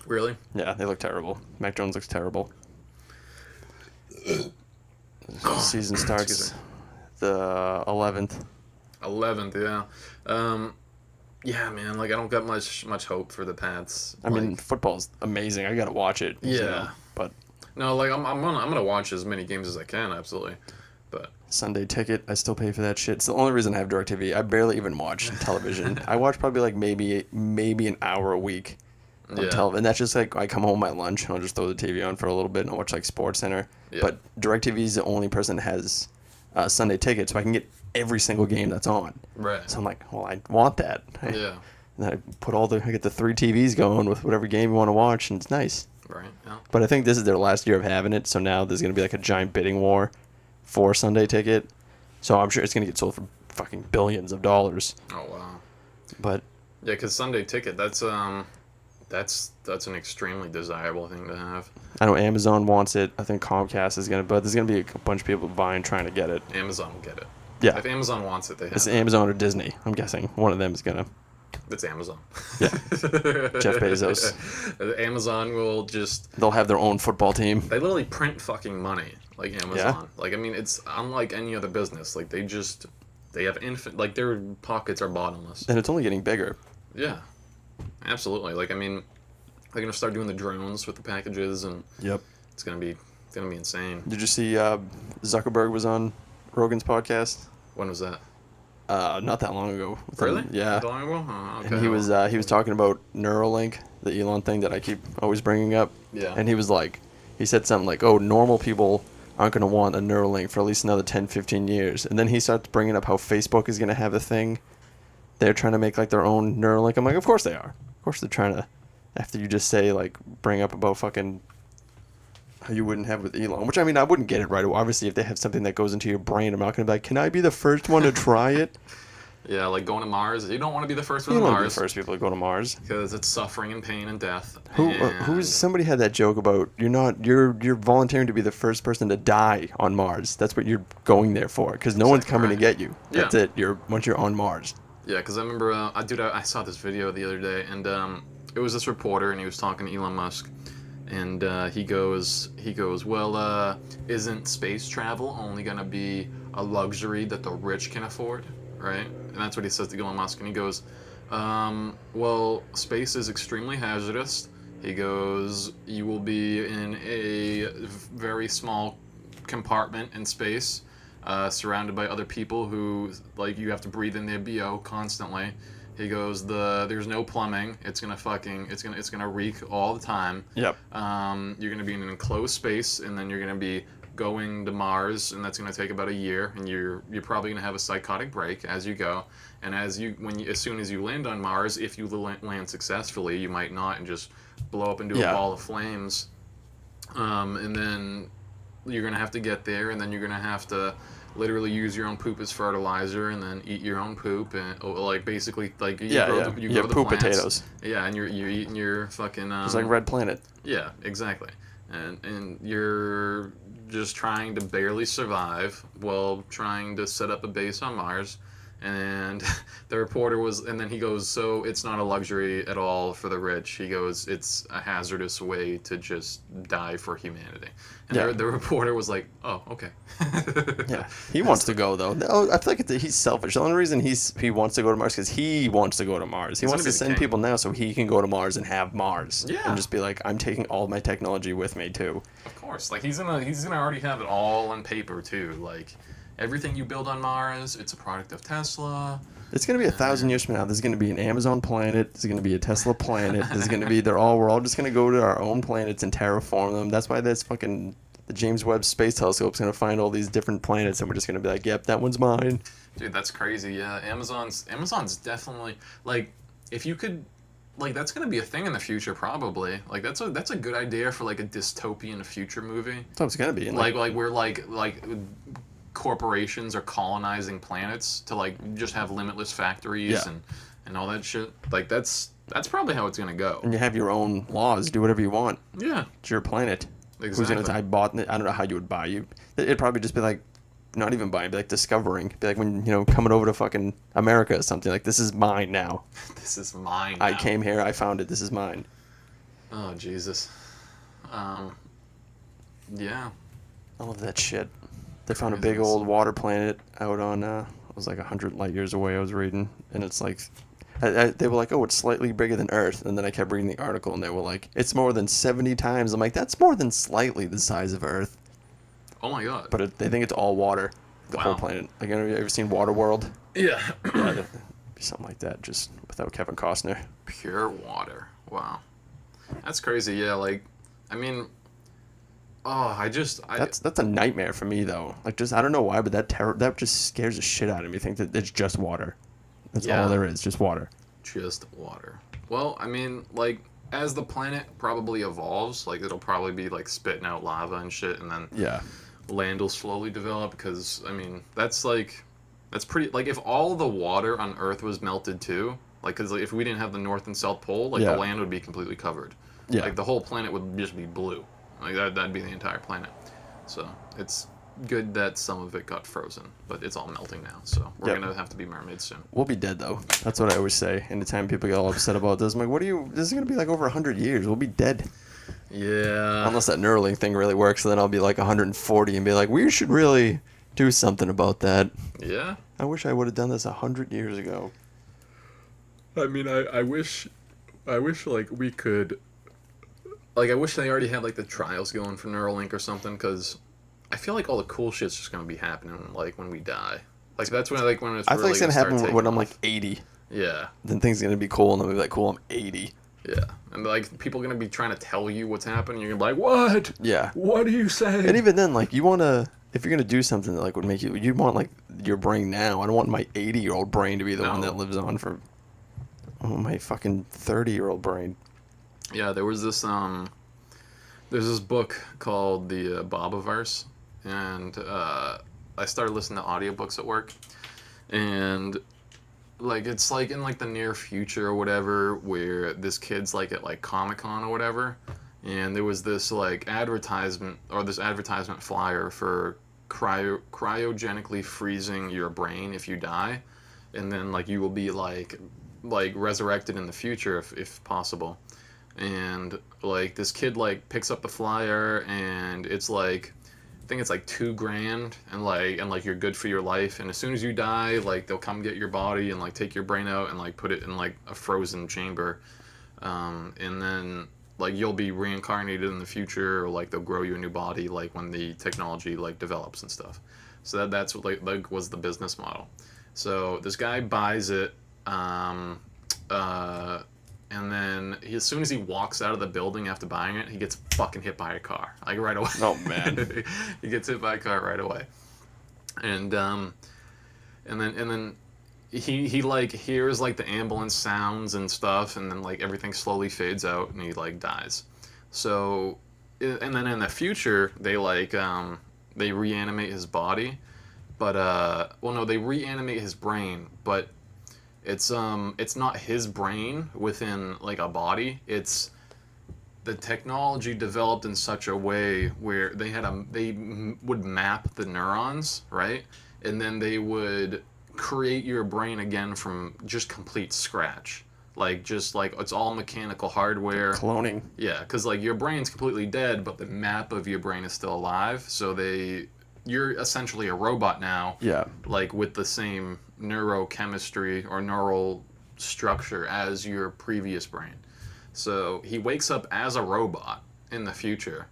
Really? Yeah, they look terrible. Mac Jones looks terrible. Season starts the 11th. 11th, yeah. Yeah, man, like I don't got much hope for the Pats. I mean, football's amazing. I gotta watch it. Yeah. But no, like I'm gonna watch as many games as I can, absolutely. But Sunday ticket, I still pay for that shit. It's the only reason I have DirecTV. I barely even watch television. I watch probably like maybe an hour a week on television. And that's just like I come home at lunch and I'll just throw the TV on for a little bit and I'll watch like Sports Center. Yeah. But DirecTV is the only person that has Sunday ticket, so I can get every single game that's on. Right. So I'm like, well, I want that. Yeah. And I get the 3 TVs going with whatever game you want to watch, and it's nice. Right. Yeah. But I think this is their last year of having it, so now there's going to be like a giant bidding war for Sunday ticket. So I'm sure it's going to get sold for fucking billions of dollars. Oh wow. But yeah, because Sunday ticket, that's an extremely desirable thing to have. I know Amazon wants it. I think Comcast is going to, but there's going to be a bunch of people vying trying to get it. Amazon will get it. Yeah. If Amazon wants it, they have It's it. Amazon or Disney. I'm guessing one of them is going to. It's Amazon. Yeah. Jeff Bezos. Amazon will just... They'll have their own football team. They literally print fucking money, like Amazon. Yeah. Like, I mean, it's unlike any other business. Like, they have like, their pockets are bottomless. And it's only getting bigger. Yeah. Absolutely. Like, I mean, they're going to start doing the drones with the packages, and it's going to be insane. Did you see Zuckerberg was on Rogan's podcast? When was that? Not that long ago. Really? Yeah. That long ago? Oh, okay. And he was talking about Neuralink, the Elon thing that I keep always bringing up. Yeah. And he said something like, "Oh, normal people aren't going to want a Neuralink for at least another 10, 15 years." And then he starts bringing up how Facebook is going to have a thing. They're trying to make like their own Neuralink. I'm like, of course they are. Of course they're trying to. After you just say like bring up about fucking how you wouldn't have with Elon, which I mean I wouldn't get it right away. Obviously, if they have something that goes into your brain, I'm not gonna be like, can I be the first one to try it? Yeah, like going to Mars. You don't want to be the first one You to don't want to be Mars the first people to go to Mars. because it's suffering and pain and death. Who's somebody had that joke about you're volunteering to be the first person to die on Mars. That's what you're going there for because no one's coming to get you. That's it. Once you're on Mars. Yeah, because I remember, I saw this video the other day, and it was this reporter, and he was talking to Elon Musk, and he goes, well, isn't space travel only gonna be a luxury that the rich can afford, right? And that's what he says to Elon Musk, and he goes, well, space is extremely hazardous. He goes, you will be in a very small compartment in space. Surrounded by other people who, like, you have to breathe in their BO constantly. He goes, there's no plumbing. It's gonna reek all the time. Yep. You're gonna be in an enclosed space, and then you're gonna be going to Mars, and that's gonna take about a year. And you're probably gonna have a psychotic break as you go. And as soon as you land on Mars, if you land successfully, you might not, and just blow up into a ball of flames. And then you're gonna have to get there, and then you're gonna have to literally use your own poop as fertilizer, and then eat your own poop, and like basically like you grow the poop plants. potatoes. Yeah, and you're eating your fucking. It's like Red Planet. Yeah, exactly, and you're just trying to barely survive while trying to set up a base on Mars. And the reporter and then he goes, so it's not a luxury at all for the rich. He goes, it's a hazardous way to just die for humanity. And the reporter was like, oh, okay. Yeah, he wants to go, though. No, I feel like he's selfish. The only reason he wants to go to Mars is because he wants to go to Mars. He wants to send people now so he can go to Mars and have Mars. Yeah. And just be like, I'm taking all my technology with me, too. Of course. Like, he's gonna already have it all on paper, too. Like, everything you build on Mars, it's a product of Tesla. It's gonna be 1,000 years from now. There's gonna be an Amazon planet. There's gonna be a Tesla planet. There's gonna be we're all just gonna go to our own planets and terraform them. That's why the James Webb Space Telescope's gonna find all these different planets, and we're just gonna be like, yep, that one's mine. Dude, that's crazy. Yeah, Amazon's definitely like, if you could, like, that's gonna be a thing in the future probably. Like that's a good idea for like a dystopian future movie. That's what it's gonna be. And Like where like corporations are colonizing planets to like just have limitless factories and all that shit. Like that's probably how it's gonna go. and you have your own laws. Do whatever you want. Yeah, It's your planet. exactly. Who's gonna I don't know how you would buy you. It'd probably just be like, not even buying, be like discovering. Be like when coming over to fucking America or something. Like, this is mine now. This is mine. I now. came here. I found it. This is mine. Oh Jesus. Yeah. All of that shit. They found a big old water planet out on, it was like 100 light years away, I was reading. And it's like, they were like, oh, it's slightly bigger than Earth. And then I kept reading the article, and they were like, it's more than 70 times. I'm like, that's more than slightly the size of Earth. Oh my God. But they think it's all water, the whole Wow. planet. Like, have you ever seen Waterworld? Yeah. Yeah, it'd be something like that, just without Kevin Costner. Pure water. Wow. That's crazy. Yeah, like, I mean, That's a nightmare for me, though. Like, just, I don't know why, but that just scares the shit out of me. Think that it's just water. That's all there is, just water. just water. Well, I mean, like, as the planet probably evolves, like, it'll probably be, like, spitting out lava and shit, and then land will slowly develop, because, I mean, that's pretty, like, if all the water on Earth was melted, too, like, because like, if we didn't have the North and South Pole, like, the land would be completely covered. Yeah. Like, the whole planet would just be blue. Like, that'd be the entire planet. So, it's good that some of it got frozen, but it's all melting now, so we're gonna have to be mermaids soon. We'll be dead, though. That's what I always say. Anytime people get all upset about this, I'm like, this is going to be like over 100 years. We'll be dead. Yeah. Unless that Neuralink thing really works, then I'll be like 140 and be like, we should really do something about that. Yeah. I wish I would have done this 100 years ago. I mean, I wish like we could, like, I wish they already had like the trials going for Neuralink or something, because I feel like all the cool shit's just gonna be happening like when we die. Like that's when it's really I feel like it's gonna happen start when I'm taking like 80. Yeah. Then things are gonna be cool, and I'll be like, cool, I'm 80. Yeah. And like people are gonna be trying to tell you what's happening. You're gonna be like, what? Yeah. What do you say? And even then, like, if you're gonna do something that like would make you want like your brain now. I don't want my 80-year-old brain to be the one that lives on for my fucking 30-year-old brain. Yeah, there's this book called the Bobaverse, and I started listening to audiobooks at work, and like it's like in like the near future or whatever, where this kid's like at like Comic-Con or whatever, and there was this like advertisement flyer for cryogenically freezing your brain if you die, and then like you will be like resurrected in the future if possible. And like this kid like picks up the flyer, and it's like, I think it's like $2,000, and like you're good for your life, and as soon as you die, like they'll come get your body and like take your brain out and like put it in like a frozen chamber, and then like you'll be reincarnated in the future, or like they'll grow you a new body like when the technology like develops and stuff. So that's what like was the business model. So this guy buys it, and then as soon as he walks out of the building after buying it, he gets fucking hit by a car, like right away. Oh man. He gets hit by a car right away, and then he like hears like the ambulance sounds and stuff, and then like everything slowly fades out, and he like dies. So, and then in the future they like they reanimate his body, but they reanimate his brain, but it's not his brain within like a body. It's the technology developed in such a way where they would map the neurons, right? And then they would create your brain again from just complete scratch. Like just like it's all mechanical hardware. Cloning. Yeah, because like your brain's completely dead, but the map of your brain is still alive. So you're essentially a robot now. Yeah. Like with the same neurochemistry or neural structure as your previous brain. So he wakes up as a robot in the future,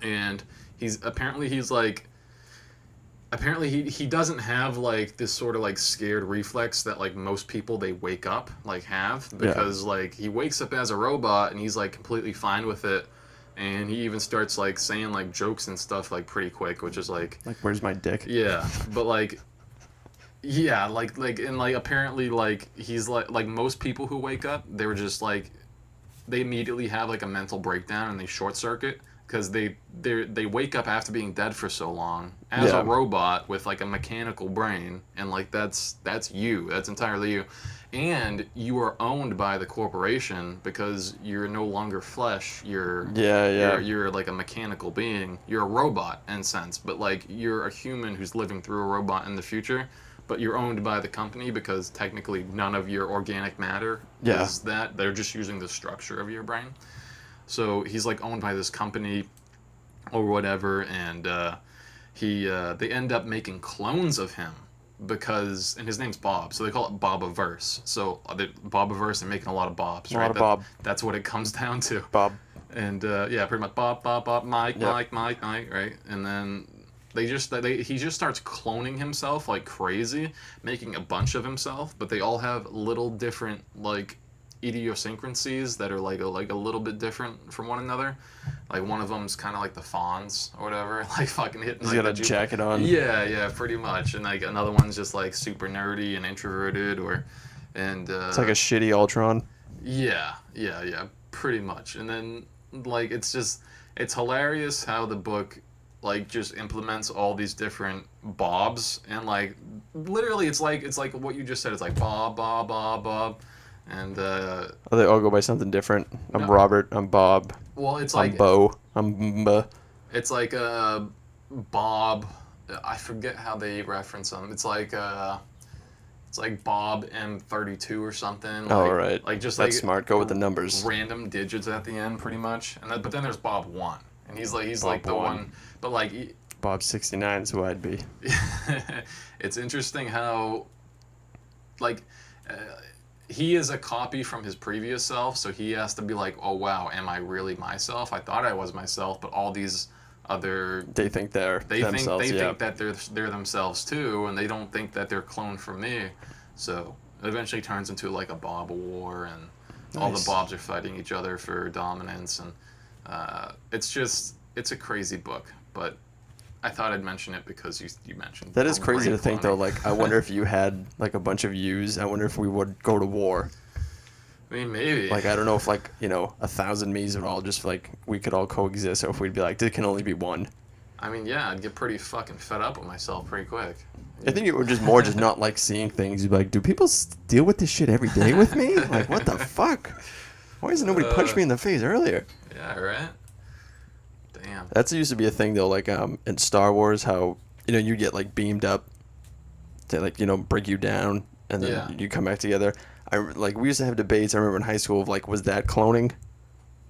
and he's like apparently he doesn't have like this sort of like scared reflex that like most people they wake up like have, because like he wakes up as a robot and he's like completely fine with it, and he even starts like saying like jokes and stuff like pretty quick, which is like where's my dick? yeah, but like yeah, and like apparently like he's like most people who wake up, they were just like they immediately have like a mental breakdown and they short circuit because they wake up after being dead for so long as a robot with like a mechanical brain, and like that's entirely you, and you are owned by the corporation because you're no longer flesh. You're like a mechanical being. You're a robot in a sense, but like you're a human who's living through a robot in the future. But you're owned by the company because technically none of your organic matter is that. They're just using the structure of your brain. So he's like owned by this company or whatever, and they end up making clones of him because, and his name's Bob, so they call it Bobaverse. So Bobaverse, they're making a lot of Bobs, right? That's what it comes down to. Bob. And yeah, pretty much Bob, Mike, right? And then he just starts cloning himself like crazy, making a bunch of himself, but they all have little different like idiosyncrasies that are like a little bit different from one another. Like one of them's kind of like the Fonz or whatever, like fucking hitting. He's got a jacket on. Yeah, pretty much. And like another one's just like super nerdy and introverted, it's like a shitty Ultron. Yeah, pretty much. And then like it's hilarious how the book like just implements all these different Bobs, and like literally it's like what you just said. It's like Bob. And they all go by something different. I'm Robert. I'm Bob. Well, it's like I'm Bo. I'm Mba. It's like Bob. I forget how they reference them. It's like Bob M32 or something. Oh, right. Like just that's like smart. Go with the numbers. Random digits at the end, pretty much. And but then there's Bob 1, and he's like the one. But like Bob 69 is who I'd be. It's interesting how like. He is a copy from his previous self, so he has to be like, oh wow, am I really myself? I thought I was myself, but all these other they think they're themselves. They think that they're themselves too, and they don't think that they're cloned from me. So it eventually turns into like a Bob war, and all the Bobs are fighting each other for dominance, and it's a crazy book, but I thought I'd mention it because you mentioned that is crazy to think though. Like, I wonder if you had like a bunch of yous. I wonder if we would go to war. I mean, maybe. Like, I don't know if like 1,000 me's would all just like we could all coexist, or if we'd be like there can only be one. I mean, yeah, I'd get pretty fucking fed up with myself pretty quick. I think it would just more just not like seeing things. You'd be like, do people deal with this shit every day with me? Like, what the fuck? Why hasn't nobody punched me in the face earlier? Yeah, right. Damn. That used to be a thing though, like in Star Wars, how you get like beamed up to like break you down, and then you come back together. We used to have debates. I remember in high school of like, was that cloning?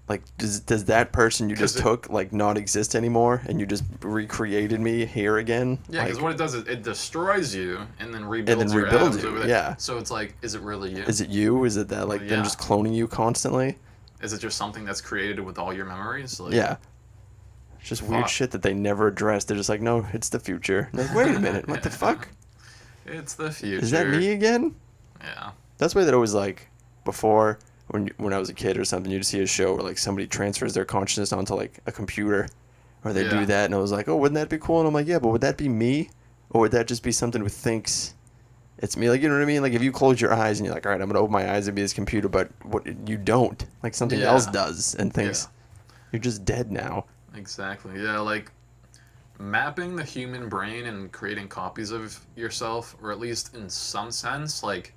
Like, does that person you just took like not exist anymore, and you just recreated me here again? Yeah, because what it does is it destroys you and then rebuilds your atoms over there. Yeah. So it's like, is it really you? Is it you? Is it that like them just cloning you constantly? Is it just something that's created with all your memories? Like, yeah. It's just weird shit that they never address. They're just like, no, it's the future. Like, wait a minute, what the fuck? It's the future. Is that me again? Yeah. That's why that always like before when I was a kid or something, you'd see a show where like somebody transfers their consciousness onto like a computer, or they do that, and I was like, oh, wouldn't that be cool? And I'm like, yeah, but would that be me, or would that just be something who thinks it's me? Like, you know what I mean? Like, if you close your eyes and you're like, all right, I'm gonna open my eyes and be this computer, but what you don't, like something else does and thinks you're just dead now. Exactly. Yeah, like mapping the human brain and creating copies of yourself, or at least in some sense, like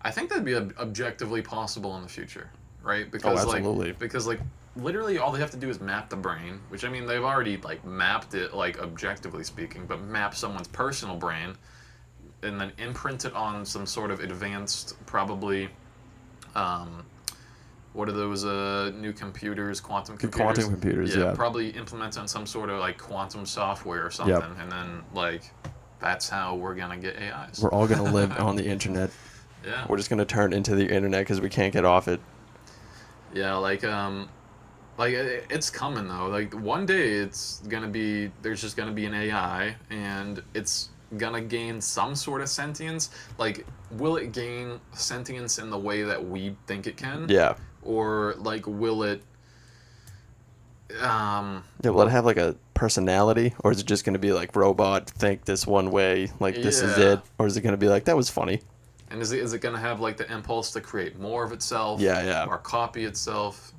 I think that'd be objectively possible in the future, right? Because absolutely. Because literally all they have to do is map the brain, which I mean they've already like mapped it like objectively speaking, but map someone's personal brain and then imprint it on some sort of advanced, probably what are those new computers? Quantum computers? Quantum computers, yeah. Probably implement on some sort of like quantum software or something, and then like that's how we're gonna get AIs. We're all gonna live on the internet. Yeah. We're just gonna turn into the internet because we can't get off it. Yeah, like Like it's coming though. Like one day there's just gonna be an AI and it's gonna gain some sort of sentience. Like will it gain sentience in the way that we think it can? Yeah. Or like will it Yeah, will it have like a personality, or is it just going to be like robot think this one way, like this is Yeah. it, or is it going to be like that was funny? and is it gonna have like the impulse to create more of itself? Yeah, yeah. Or copy itself?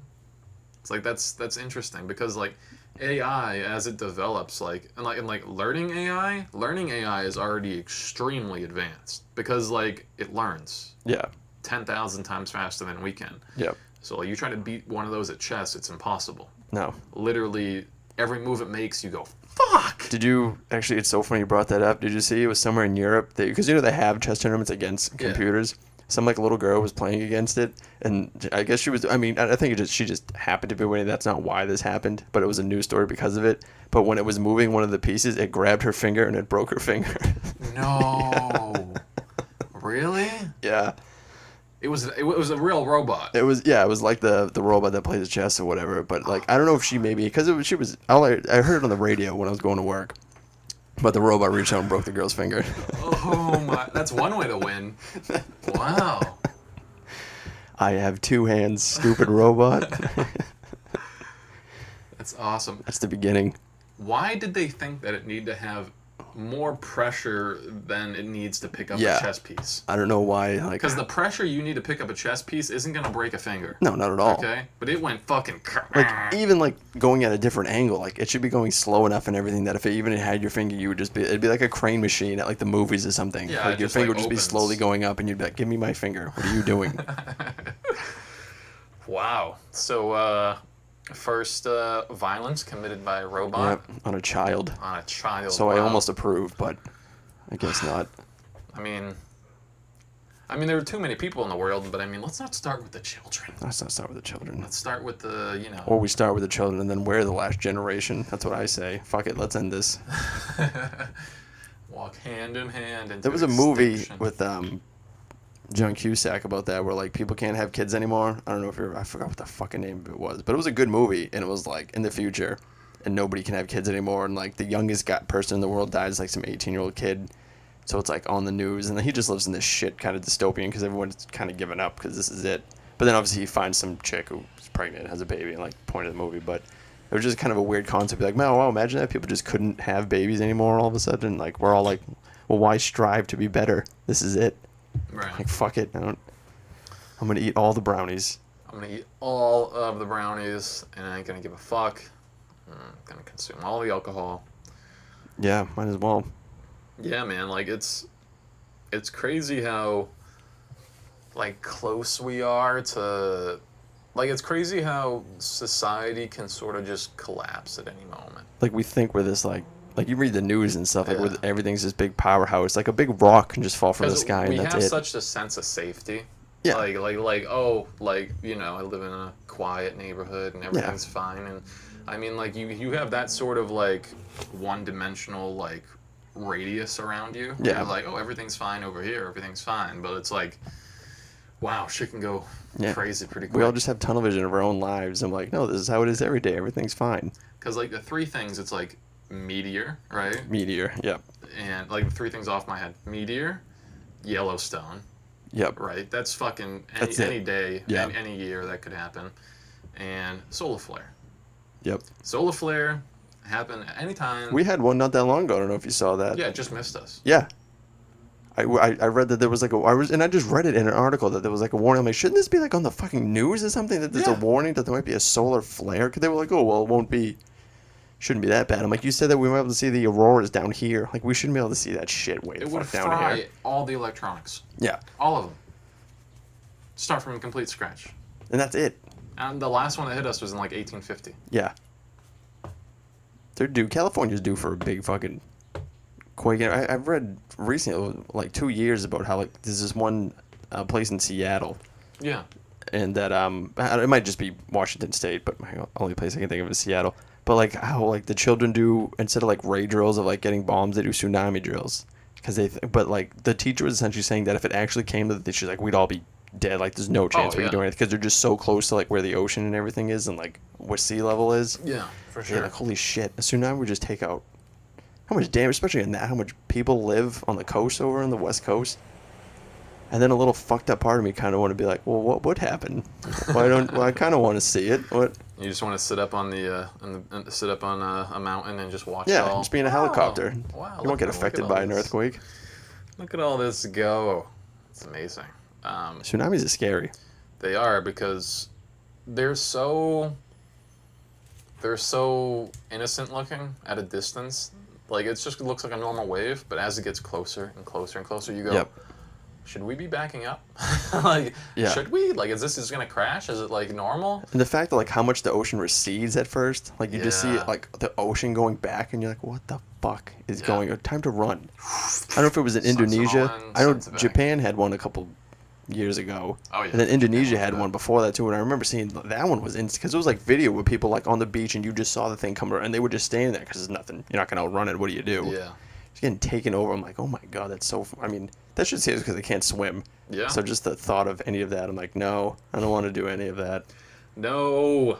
It's like that's interesting because like AI as it develops like learning AI is already extremely advanced because like it learns Yeah. 10,000 times faster than we can. Yep. So like, you try to beat one of those at chess, it's impossible. No. Literally every move it makes, you go fuck. Did you actually? It's so funny you brought that up. Did you see it was somewhere in Europe? Because you know they have chess tournaments against Yeah. computers. Some like little girl was playing against it, and I guess she was. I mean, I think she just happened to be winning. That's not why this happened, but it was a news story because of it. But when it was moving one of the pieces, it grabbed her finger and it broke her finger. No. Really? Yeah. It was a real robot. It was like the robot that plays chess or whatever. But like I don't know if she maybe because she was. I heard it on the radio when I was going to work. But the robot reached out and broke the girl's finger. Oh my! That's one way to win. Wow. I have two hands, stupid robot. That's awesome. That's the beginning. Why did they think that it needed to have more pressure than it needs to pick up Yeah. a chess piece? I don't know why. Like, Because the pressure you need to pick up a chess piece isn't gonna break a finger. no, not at all. Okay, but it went fucking. Like even like going at a different angle, like it should be going slow enough and everything that if it even had your finger, you would just be. It'd be like a crane machine at like the movies or something. Yeah, like it your just, finger like, would just be opens. slowly going up, and you'd be like, "Give me my finger. What are you doing?" Wow. So, first violence committed by a robot Yep, on a child. on a child. So I Wow. almost approve, but I guess not. I mean, there are too many people in the world, but I mean, let's not start with the children. Let's not start with the children. Let's start with the, Or we start with the children and then we're the last generation. That's what I say. Fuck it, let's end this. walk hand in hand into There was a movie extinction. with John Cusack about that where like people can't have kids anymore. I don't know if I forgot what the fucking name of it was, but it was a good movie and it was like in the future and nobody can have kids anymore and like the youngest person in the world dies like some 18-year-old kid. So it's like on the news and then he just lives in this shit kind of dystopian because everyone's kind of given up because this is it. But then obviously he finds some chick who's pregnant, has a baby, and like point of the movie. But it was just kind of a weird concept. Like, man, wow, imagine that people just couldn't have babies anymore all of a sudden. Like we're all like, well, why strive to be better? This is it. Right. Like fuck it. I'm gonna eat all the brownies. I'm gonna eat all of the brownies, and I ain't gonna give a fuck. I'm gonna consume all the alcohol. Yeah, might as well. Yeah, man. Like it's crazy how like close we are to. Like it's crazy how society can sort of just collapse at any moment. Like we think we're this like you read the news and stuff like Yeah. where everything's this big powerhouse. Like a big rock can just fall from the 'Cause sky we and that's have it. such a sense of safety. Yeah. Like I live in a quiet neighborhood and everything's fine. And I mean, like you have that sort of like one-dimensional like radius around you. Yeah. You're like, oh, everything's fine over here. Everything's fine. But it's like, wow, shit can go Yeah. crazy pretty quick. We all just have tunnel vision of our own lives. I'm like, no, this is how it is every day. Everything's fine. Because like the three things, it's like meteor, right? Meteor. Yep. And like the three things off my head: meteor, Yellowstone. Yep. Right, that's fucking That's it. any day, Yeah. any year that could happen. And solar flare. Yep. Solar flare happen anytime. We had one not that long ago. I don't know if you saw that. Yeah, it just missed us. Yeah. I read that there was like I just read it in an article that there was like a warning. I'm like, shouldn't this be like on the fucking news or something? That there's a Yeah. warning that there might be a solar flare? Because they were like, oh, well, it won't be, shouldn't be that bad. I'm like, you said that we might be able to see the auroras down here. Like, we shouldn't be able to see that shit way the It would fuck down fry here. all the electronics. Yeah. All of them. Start from complete scratch. And that's it. And the last one that hit us was in like 1850. Yeah. They're due. California's due for a big fucking quake. I've read recently, like 2 years, about how like there's this one place in Seattle, Yeah. and that it might just be Washington State, but my only place I can think of is Seattle. But like how like the children do, instead of like raid drills of like getting bombs, they do tsunami drills. Because but like the teacher was essentially saying that if it actually came to this, she's like, we'd all be dead. Like there's no chance we yeah. can do anything because they're just so close to like where the ocean and everything is and like where sea level is. Yeah, for Yeah, sure. like holy shit, a tsunami would just take out how much damage, especially in that, how much people live on the coast over on the west coast. And then a little fucked up part of me kind of want to be like, well, what would happen? Well, I kind of want to see it. What? You just want to sit up on sit up on a mountain and just watch it Yeah, all. just be in a helicopter. Wow, You won't get affected by an earthquake. Look at all this go. It's amazing. Tsunamis are scary. They are because they're so innocent looking at a distance. Like it just looks like a normal wave, but as it gets closer and closer and closer, you go, Yep. should we be backing up? Like, Yeah. should we? Like, is this just gonna crash? Is it like normal? And the fact that like how much the ocean recedes at first, like you just see Yeah. it, like the ocean going back, and you're like, what the fuck is Yeah. going on? Time to run. I don't know if it was in Suns Indonesia. on, I know suns back. Japan had one a couple years ago. Oh yeah. And then Indonesia Japan had did one that. before that too, and I remember seeing that one was in because it was like video with people like on the beach, and you just saw the thing come around, and they were just standing there because there's nothing. You're not gonna outrun it. What do you do? Yeah. It's getting taken over. I'm like, oh my god, that's so. I mean, that should say it's because they can't swim. Yeah. So just the thought of any of that, I'm like, no, I don't want to do any of that. No,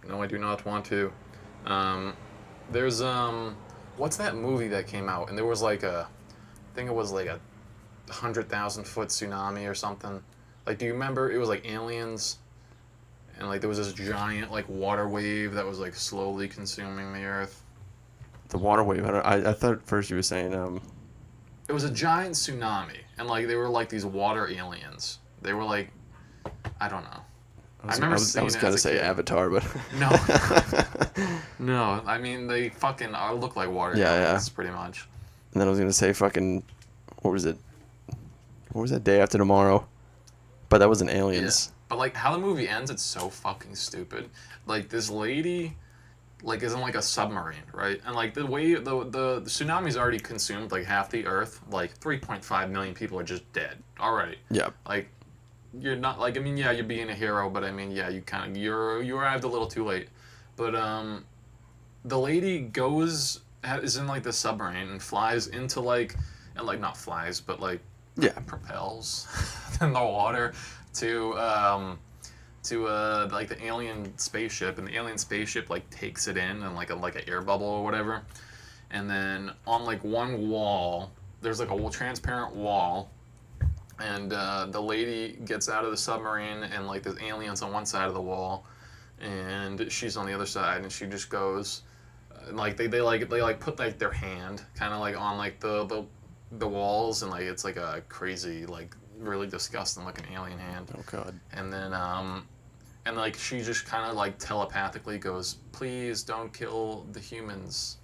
I do not want to. There's what's that movie that came out? And there was like I think it was like a 100,000-foot tsunami or something. Like, do you remember? It was like aliens, and like there was this giant like water wave that was like slowly consuming the earth. The water wave. I thought at first you were saying It was a giant tsunami, and like they were like these water aliens. They were like, I don't know. I remember seeing I was it gonna as a say kid. Avatar, but No. No, I mean they fucking look like water Yeah, yeah. aliens, pretty much. And then I was gonna say fucking, what was it? What was that Day After Tomorrow? But that wasn't aliens. But like how the movie ends, it's so fucking stupid. Like this lady, like is in like a submarine, right? And like the way the tsunami's already consumed like half the earth. Like 3.5 million people are just dead already. Yeah. Like you're not like I mean yeah you're being a hero, but I mean yeah you kind of you arrived a little too late. But the lady is in like the submarine and flies into like and like not flies but like Yeah. propels in the water to like the alien spaceship, and the alien spaceship like takes it in and like an air bubble or whatever, and then on like one wall there's like a transparent wall, and the lady gets out of the submarine and like there's aliens on one side of the wall and she's on the other side, and she just goes and like they put like their hand kind of like on like the walls, and like it's like a crazy like really disgusting looking alien hand. Oh god. And then and like she just kind of like telepathically goes, please don't kill the humans,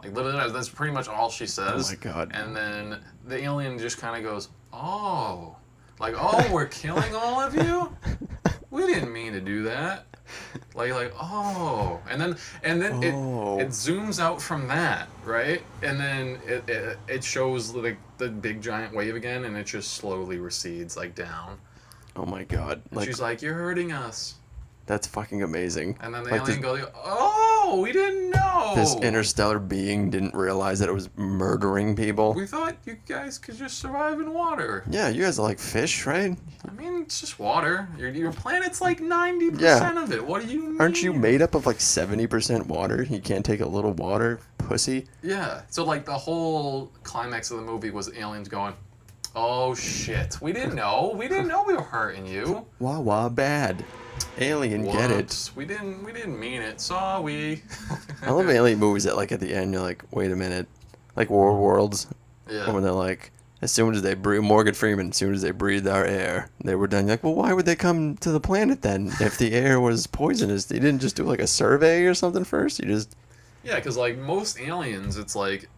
like literally that's pretty much all she says. Oh my god. And then the alien just kind of goes, oh, like, oh, we're killing all of you, we didn't mean to do that, like oh, and then Oh. it zooms out from that, right, and then it shows like the big giant wave again, and it just slowly recedes like down. Oh my god. Like She's like, you're hurting us, that's fucking amazing. and then the like alien goes, oh, we didn't know, this interstellar being didn't realize that it was murdering people. we thought you guys could just survive in water. Yeah, you guys are like fish, right? I mean, it's just water. Your planet's like 90% of it. What do you mean? Aren't you made up of like 70% water? You can't take a little water, pussy. Yeah. So like the whole climax of the movie was aliens going, oh shit, we didn't know. We didn't know we were hurting you. Wah wah bad. Alien, get it. Whoops. We didn't mean it. Sorry. I love alien movies that like at the end you're like, wait a minute. Like War Worlds. Yeah. When they're like, as soon as they breathe, Morgan Freeman, as soon as they breathed our air, they were done. You're like, well, why would they come to the planet then if the air was poisonous? They didn't just do like a survey or something first? You just... Yeah, because like most aliens, it's like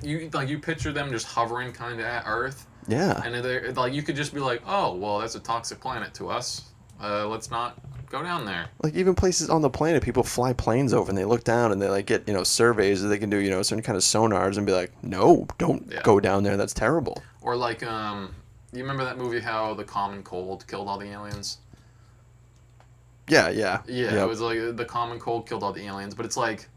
you picture them just hovering kind of at Earth, Yeah. and they're like you could just be like, oh well, that's a toxic planet to us. Let's not go down there. Like even places on the planet, people fly planes over and they look down and they like get, surveys that they can do, certain kind of sonars and be like, no, don't Yeah. go down there. That's terrible. Or like, you remember that movie how the common cold killed all the aliens? Yeah, yeah. Yeah, Yep. it was like the common cold killed all the aliens, but it's like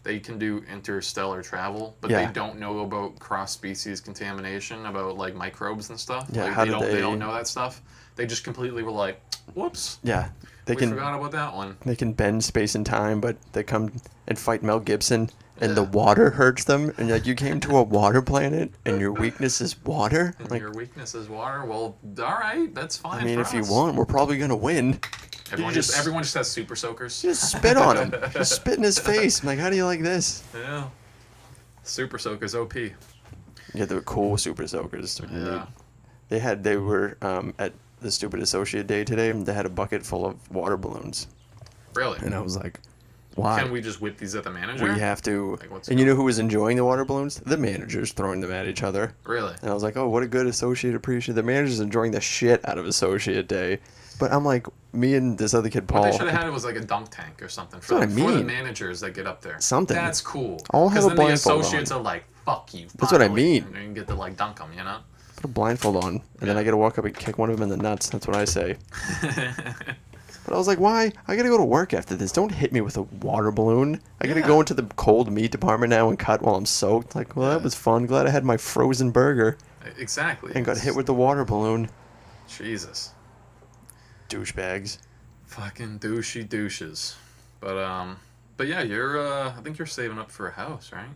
they can do interstellar travel, but Yeah. they don't know about cross-species contamination, about like microbes and stuff. Yeah, like, how they did don't they- they don't know that stuff. They just completely were like, whoops. Yeah, We forgot about that one. They can bend space and time, but they come and fight Mel Gibson, and the water hurts them. And like, you came to a water planet, and your weakness is water. And like, your weakness is water. Well, all right, that's fine. I mean, for if you us. want, we're probably gonna win. everyone just has super soakers. Just spit on him. Just spit in his face. I'm like, how do you like this? Yeah, super soakers, OP. Yeah, they were cool super soakers. Yeah. They were at the Stupid Associate Day today, and they had a bucket full of water balloons. Really? And I was like, why? Can we just whip these at the manager? We have to. Like, what's And you know who was enjoying the water balloons? The managers throwing them at each other. Really? And I was like, oh, what a good associate appreciate. The manager's enjoying the shit out of Associate Day. But I'm like, me and this other kid, Paul. What they should have had was like a dunk tank or something for, That's what I for the mean. managers that get up there. Something. That's cool. I'll have a then the blindfold associates on. are like, fuck you. That's what I finally. mean. And you get to like dunk them, you know? Put a blindfold on, and then I gotta walk up and kick one of them in the nuts. That's what I say. But I was like, why? I gotta go to work after this. Don't hit me with a water balloon. I gotta go into the cold meat department now and cut while I'm soaked. Like, well, that was fun. Glad I had my frozen burger Exactly. and got hit with the water balloon. Jesus. Douchebags. Fucking douchey douches. But yeah, you're I think you're saving up for a house, right?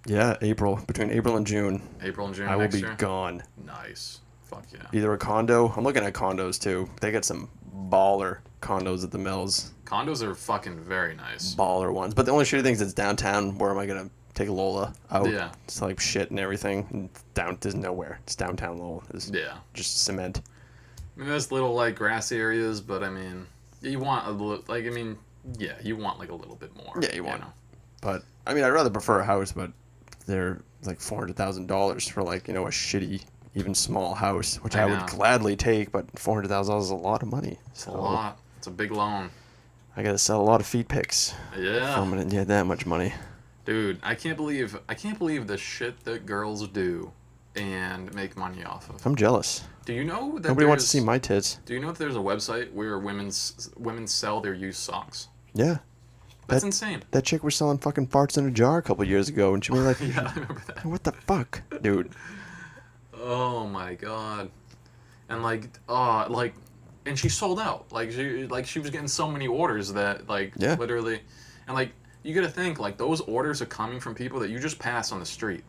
Yeah, between April and June, April and June I will next be year. gone. Nice. Fuck yeah. Either a condo. I'm looking at condos too. They got some baller condos at the Mills. Condos are fucking very nice. Baller ones. But the only shitty thing is it's downtown. Where am I gonna take Lola out? Yeah. It's like shit and everything. And there's nowhere. It's downtown Lowell. It's Yeah. just cement. I mean, there's little like grassy areas, but I mean, you want a little yeah, you want like a little bit more. Yeah, you want. know? But I mean, I'd rather prefer a house, but they're like $400,000 for like, a shitty, even small house, which I would know. gladly take. But $400,000 is a lot of money. It's a lot. It's a big loan. I gotta sell a lot of feet pics. Yeah. If I'm gonna get that much money. Dude, I can't believe the shit that girls do and make money off of. I'm jealous. Do you know that Nobody wants to see my tits. Do you know that there's a website where women sell their used socks? Yeah. That's insane. That chick was selling fucking farts in a jar a couple years ago, and she was like, Yeah, I remember that. what the fuck, dude? Oh my god. And and she sold out. She was getting so many orders that literally, and you gotta think those orders are coming from people that you just pass on the street.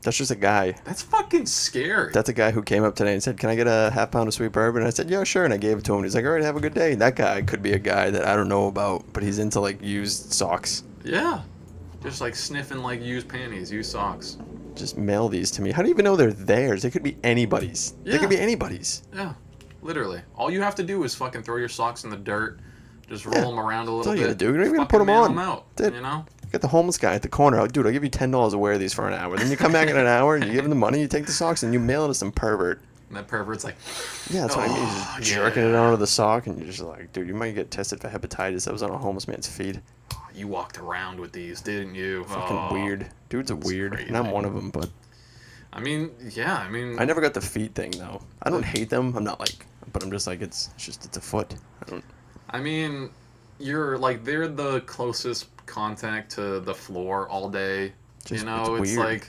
That's just a guy. That's fucking scary. That's a guy who came up today and said, can I get a half pound of sweet bourbon? And I said, yeah, sure. And I gave it to him. He's like, all right, have a good day. And that guy could be a guy that I don't know about, but he's into used socks. Yeah. Just sniffing used panties, used socks. Just mail these to me. How do you even know they're theirs? They could be anybody's. Yeah. They could be anybody's. Yeah. Literally. All you have to do is fucking throw your socks in the dirt, just roll them around a little all bit. you gotta do. You're not even gonna fucking put 'em mail on. 'em out, That's it. you know? Get the homeless guy at the corner. Dude, I'll give you $10 to wear these for an hour. Then you come back in an hour and you give him the money, you take the socks, and you mail it to some pervert. And that pervert's like, Yeah, that's what I mean. He's just jerking it onto the sock, and you're just like, dude, you might get tested for hepatitis. That was on a homeless man's feed. you walked around with these, didn't you? Fucking weird. Dudes are weird, crazy. and I'm one of them, but I mean, yeah, I never got the feet thing, though. I don't hate them. I'm not but I'm just like, it's a foot. I mean, you're they're the closest contact to the floor all day. Just, it's weird.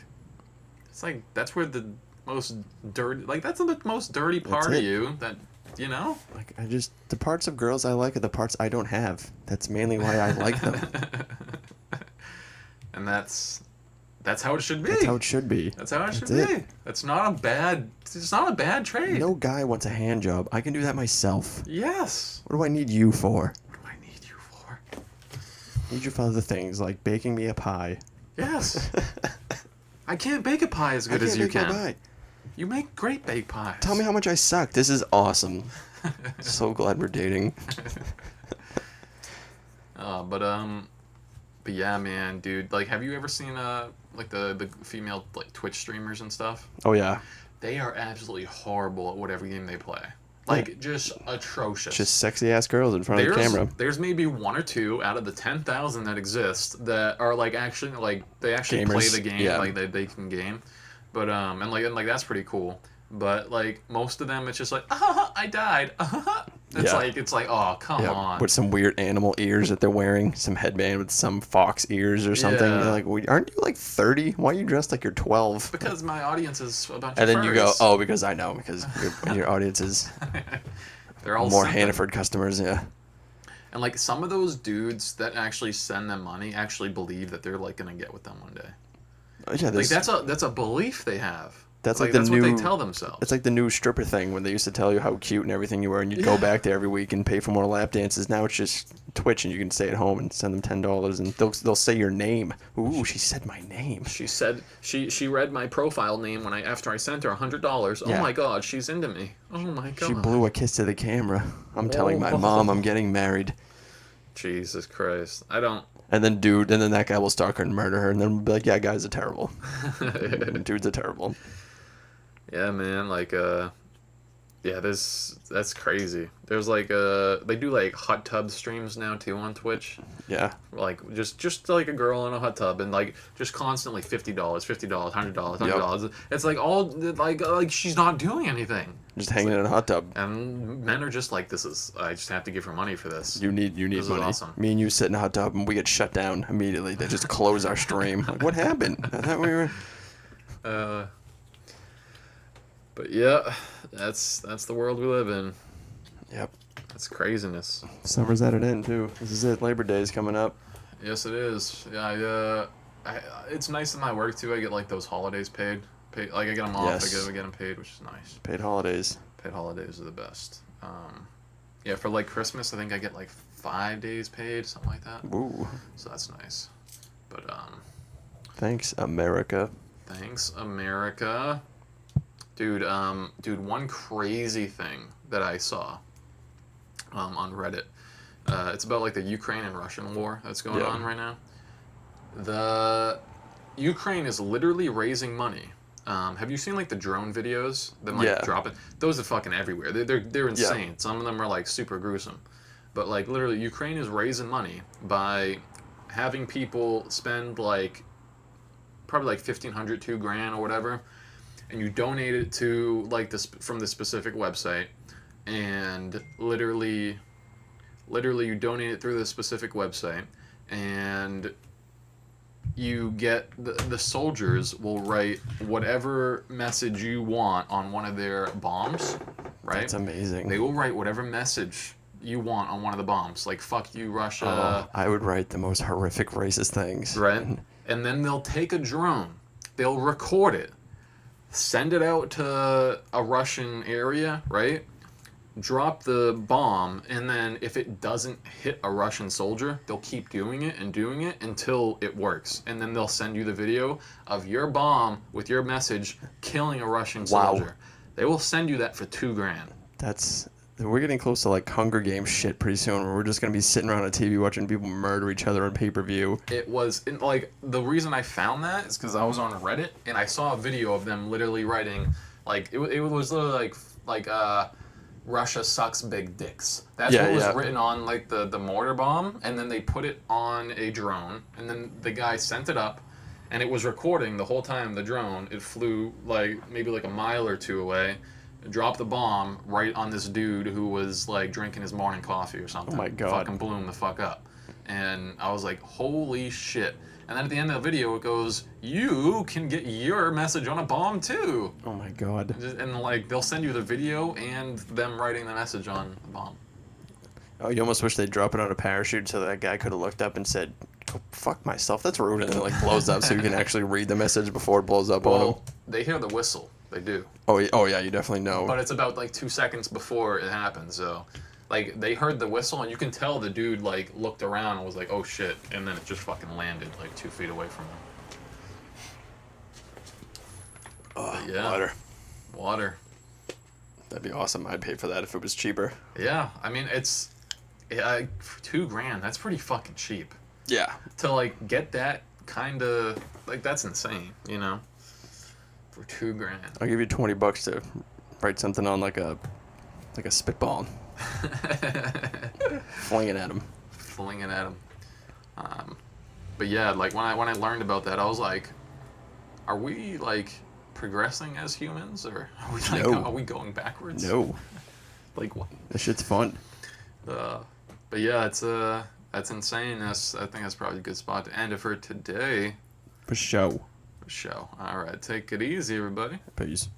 That's where the most dirty, that's the most dirty part of you that, The parts of girls I like are the parts I don't have. That's mainly why I like them. And that's how it should be. That's how it should be. That's how it should That's be. it. It's not a bad trade. No guy wants a hand job. I can do that myself. Yes. What do I need you for? What do I need you for? I need you for other things, like baking me a pie. Yes. I can't bake a pie as good as you can. Pie. You make great baked pies. Tell me how much I suck. This is awesome. So glad we're dating. But yeah, man, dude. Have you ever seen the female Twitch streamers and stuff? Oh yeah. They are absolutely horrible at whatever game they play. Just atrocious. Just sexy ass girls in front of the camera. There's maybe one or two out of the 10,000 that exist that are actually they actually play Gamers, the game, yeah. they can game, but and that's pretty cool. But most of them, it's just I died. It's oh come on. With some weird animal ears that they're wearing, some headband with some fox ears or something. Yeah. You're like, well, aren't you 30? Why are you dressed like you're 12? Because my audience is a bunch And of then you go, furries. oh, because I know, because your audience is They're all more simping. Hannaford customers, yeah. And like some of those dudes that actually send them money actually believe that they're like gonna get with them one day. Yeah, Like that's a belief they have. That's like the that's new. what they tell themselves. It's like the new stripper thing when they used to tell you how cute and everything you were, and you'd go back there every week and pay for more lap dances. Now it's just Twitch, and you can stay at home and send them $10, and they'll say your name. Ooh, she said my name. She said she read my profile name after I sent her $100. Yeah. Oh my God, she's into me. Oh my God. She blew a kiss to the camera. I'm telling my mom I'm getting married. Jesus Christ, I don't. And then that guy will stalk her and murder her, and then we'll be like, yeah, guys are terrible. Dudes are terrible. Yeah, man, like yeah, that's crazy. There's like they do like hot tub streams now too on Twitch. Yeah. Like just like a girl in a hot tub and like just constantly $50, $100. It's like all like she's not doing anything. Just hanging in a hot tub. And men are just like, I just have to give her money for this. You need This is money. awesome. Me and you sit in a hot tub and we get shut down immediately. They just close our stream. Like, what happened? I thought we were. But yeah, that's the world we live in. Yep. That's craziness. Summer's at an end too. This is it. Labor Day is coming up. Yes, it is. Yeah, it's nice in my work too. I get like those holidays paid. Like I get them off. Yes. I get them paid, which is nice. Paid holidays. Paid holidays are the best. Yeah, for like Christmas, I think I get like 5 days paid, something like that. Ooh. So that's nice. But Thanks, America. thanks, America. Dude, one crazy thing that I saw on Reddit. It's about like the Ukraine and Russian war that's going on right now. The Ukraine is literally raising money. Have you seen like the drone videos? Them like dropping. Those are fucking everywhere. They're insane. Yeah. Some of them are like super gruesome. But like literally Ukraine is raising money by having people spend like probably like $1,500, $2,000 or whatever. And you donate it to like this from the specific website, and literally you donate it through the specific website, and you get the soldiers will write whatever message you want on one of their bombs, right? That's amazing. They will write whatever message you want on one of the bombs, like "fuck you, Russia." I would write the most horrific racist things. Right, and then they'll take a drone, they'll record it. Send it out to a Russian area, right? Drop the bomb, and then if it doesn't hit a Russian soldier, they'll keep doing it until it works. And then they'll send you the video of your bomb with your message killing a Russian soldier. They will send you that for $2,000. We're getting close to like Hunger Games shit pretty soon, where we're just gonna be sitting around a TV watching people murder each other on pay-per-view. It was like the reason I found that is because I was on Reddit and I saw a video of them literally writing like it was literally like Russia sucks big dicks. That's what was written on like the mortar bomb, and then they put it on a drone, and then the guy sent it up, and it was recording the whole time. The drone, it flew like maybe like a mile or two away. Dropped the bomb right on this dude who was like drinking his morning coffee or something. Oh my God. Fucking blew him the fuck up. And I was like, holy shit. And then at the end of the video it goes, you can get your message on a bomb too. Oh my God. And like they'll send you the video and them writing the message on the bomb. Oh, you almost wish they'd drop it on a parachute so that guy could have looked up and said, "Go fuck myself, that's rude," and then it like blows up so you can actually read the message before it blows up on him. They hear the whistle. They do. Oh yeah, you definitely know. But it's about like 2 seconds before it happens, so like they heard the whistle and you can tell the dude like looked around and was like, oh shit, and then it just fucking landed like 2 feet away from him. Oh, yeah. Water. That'd be awesome. I'd pay for that if it was cheaper. Yeah, I mean it's for $2,000. That's pretty fucking cheap. Yeah. To like get that kind of like that's insane, you know. For $2,000. I'll give you $20 to write something on like a spitball. Fling it at him. Fling it at him. But yeah, like when I learned about that, I was like, are we like progressing as humans, or are we like are we going backwards? No. Like what? This shit's fun. But yeah, that's insane. I think that's probably a good spot to end it for today. For show. All right, take it easy, everybody. Peace.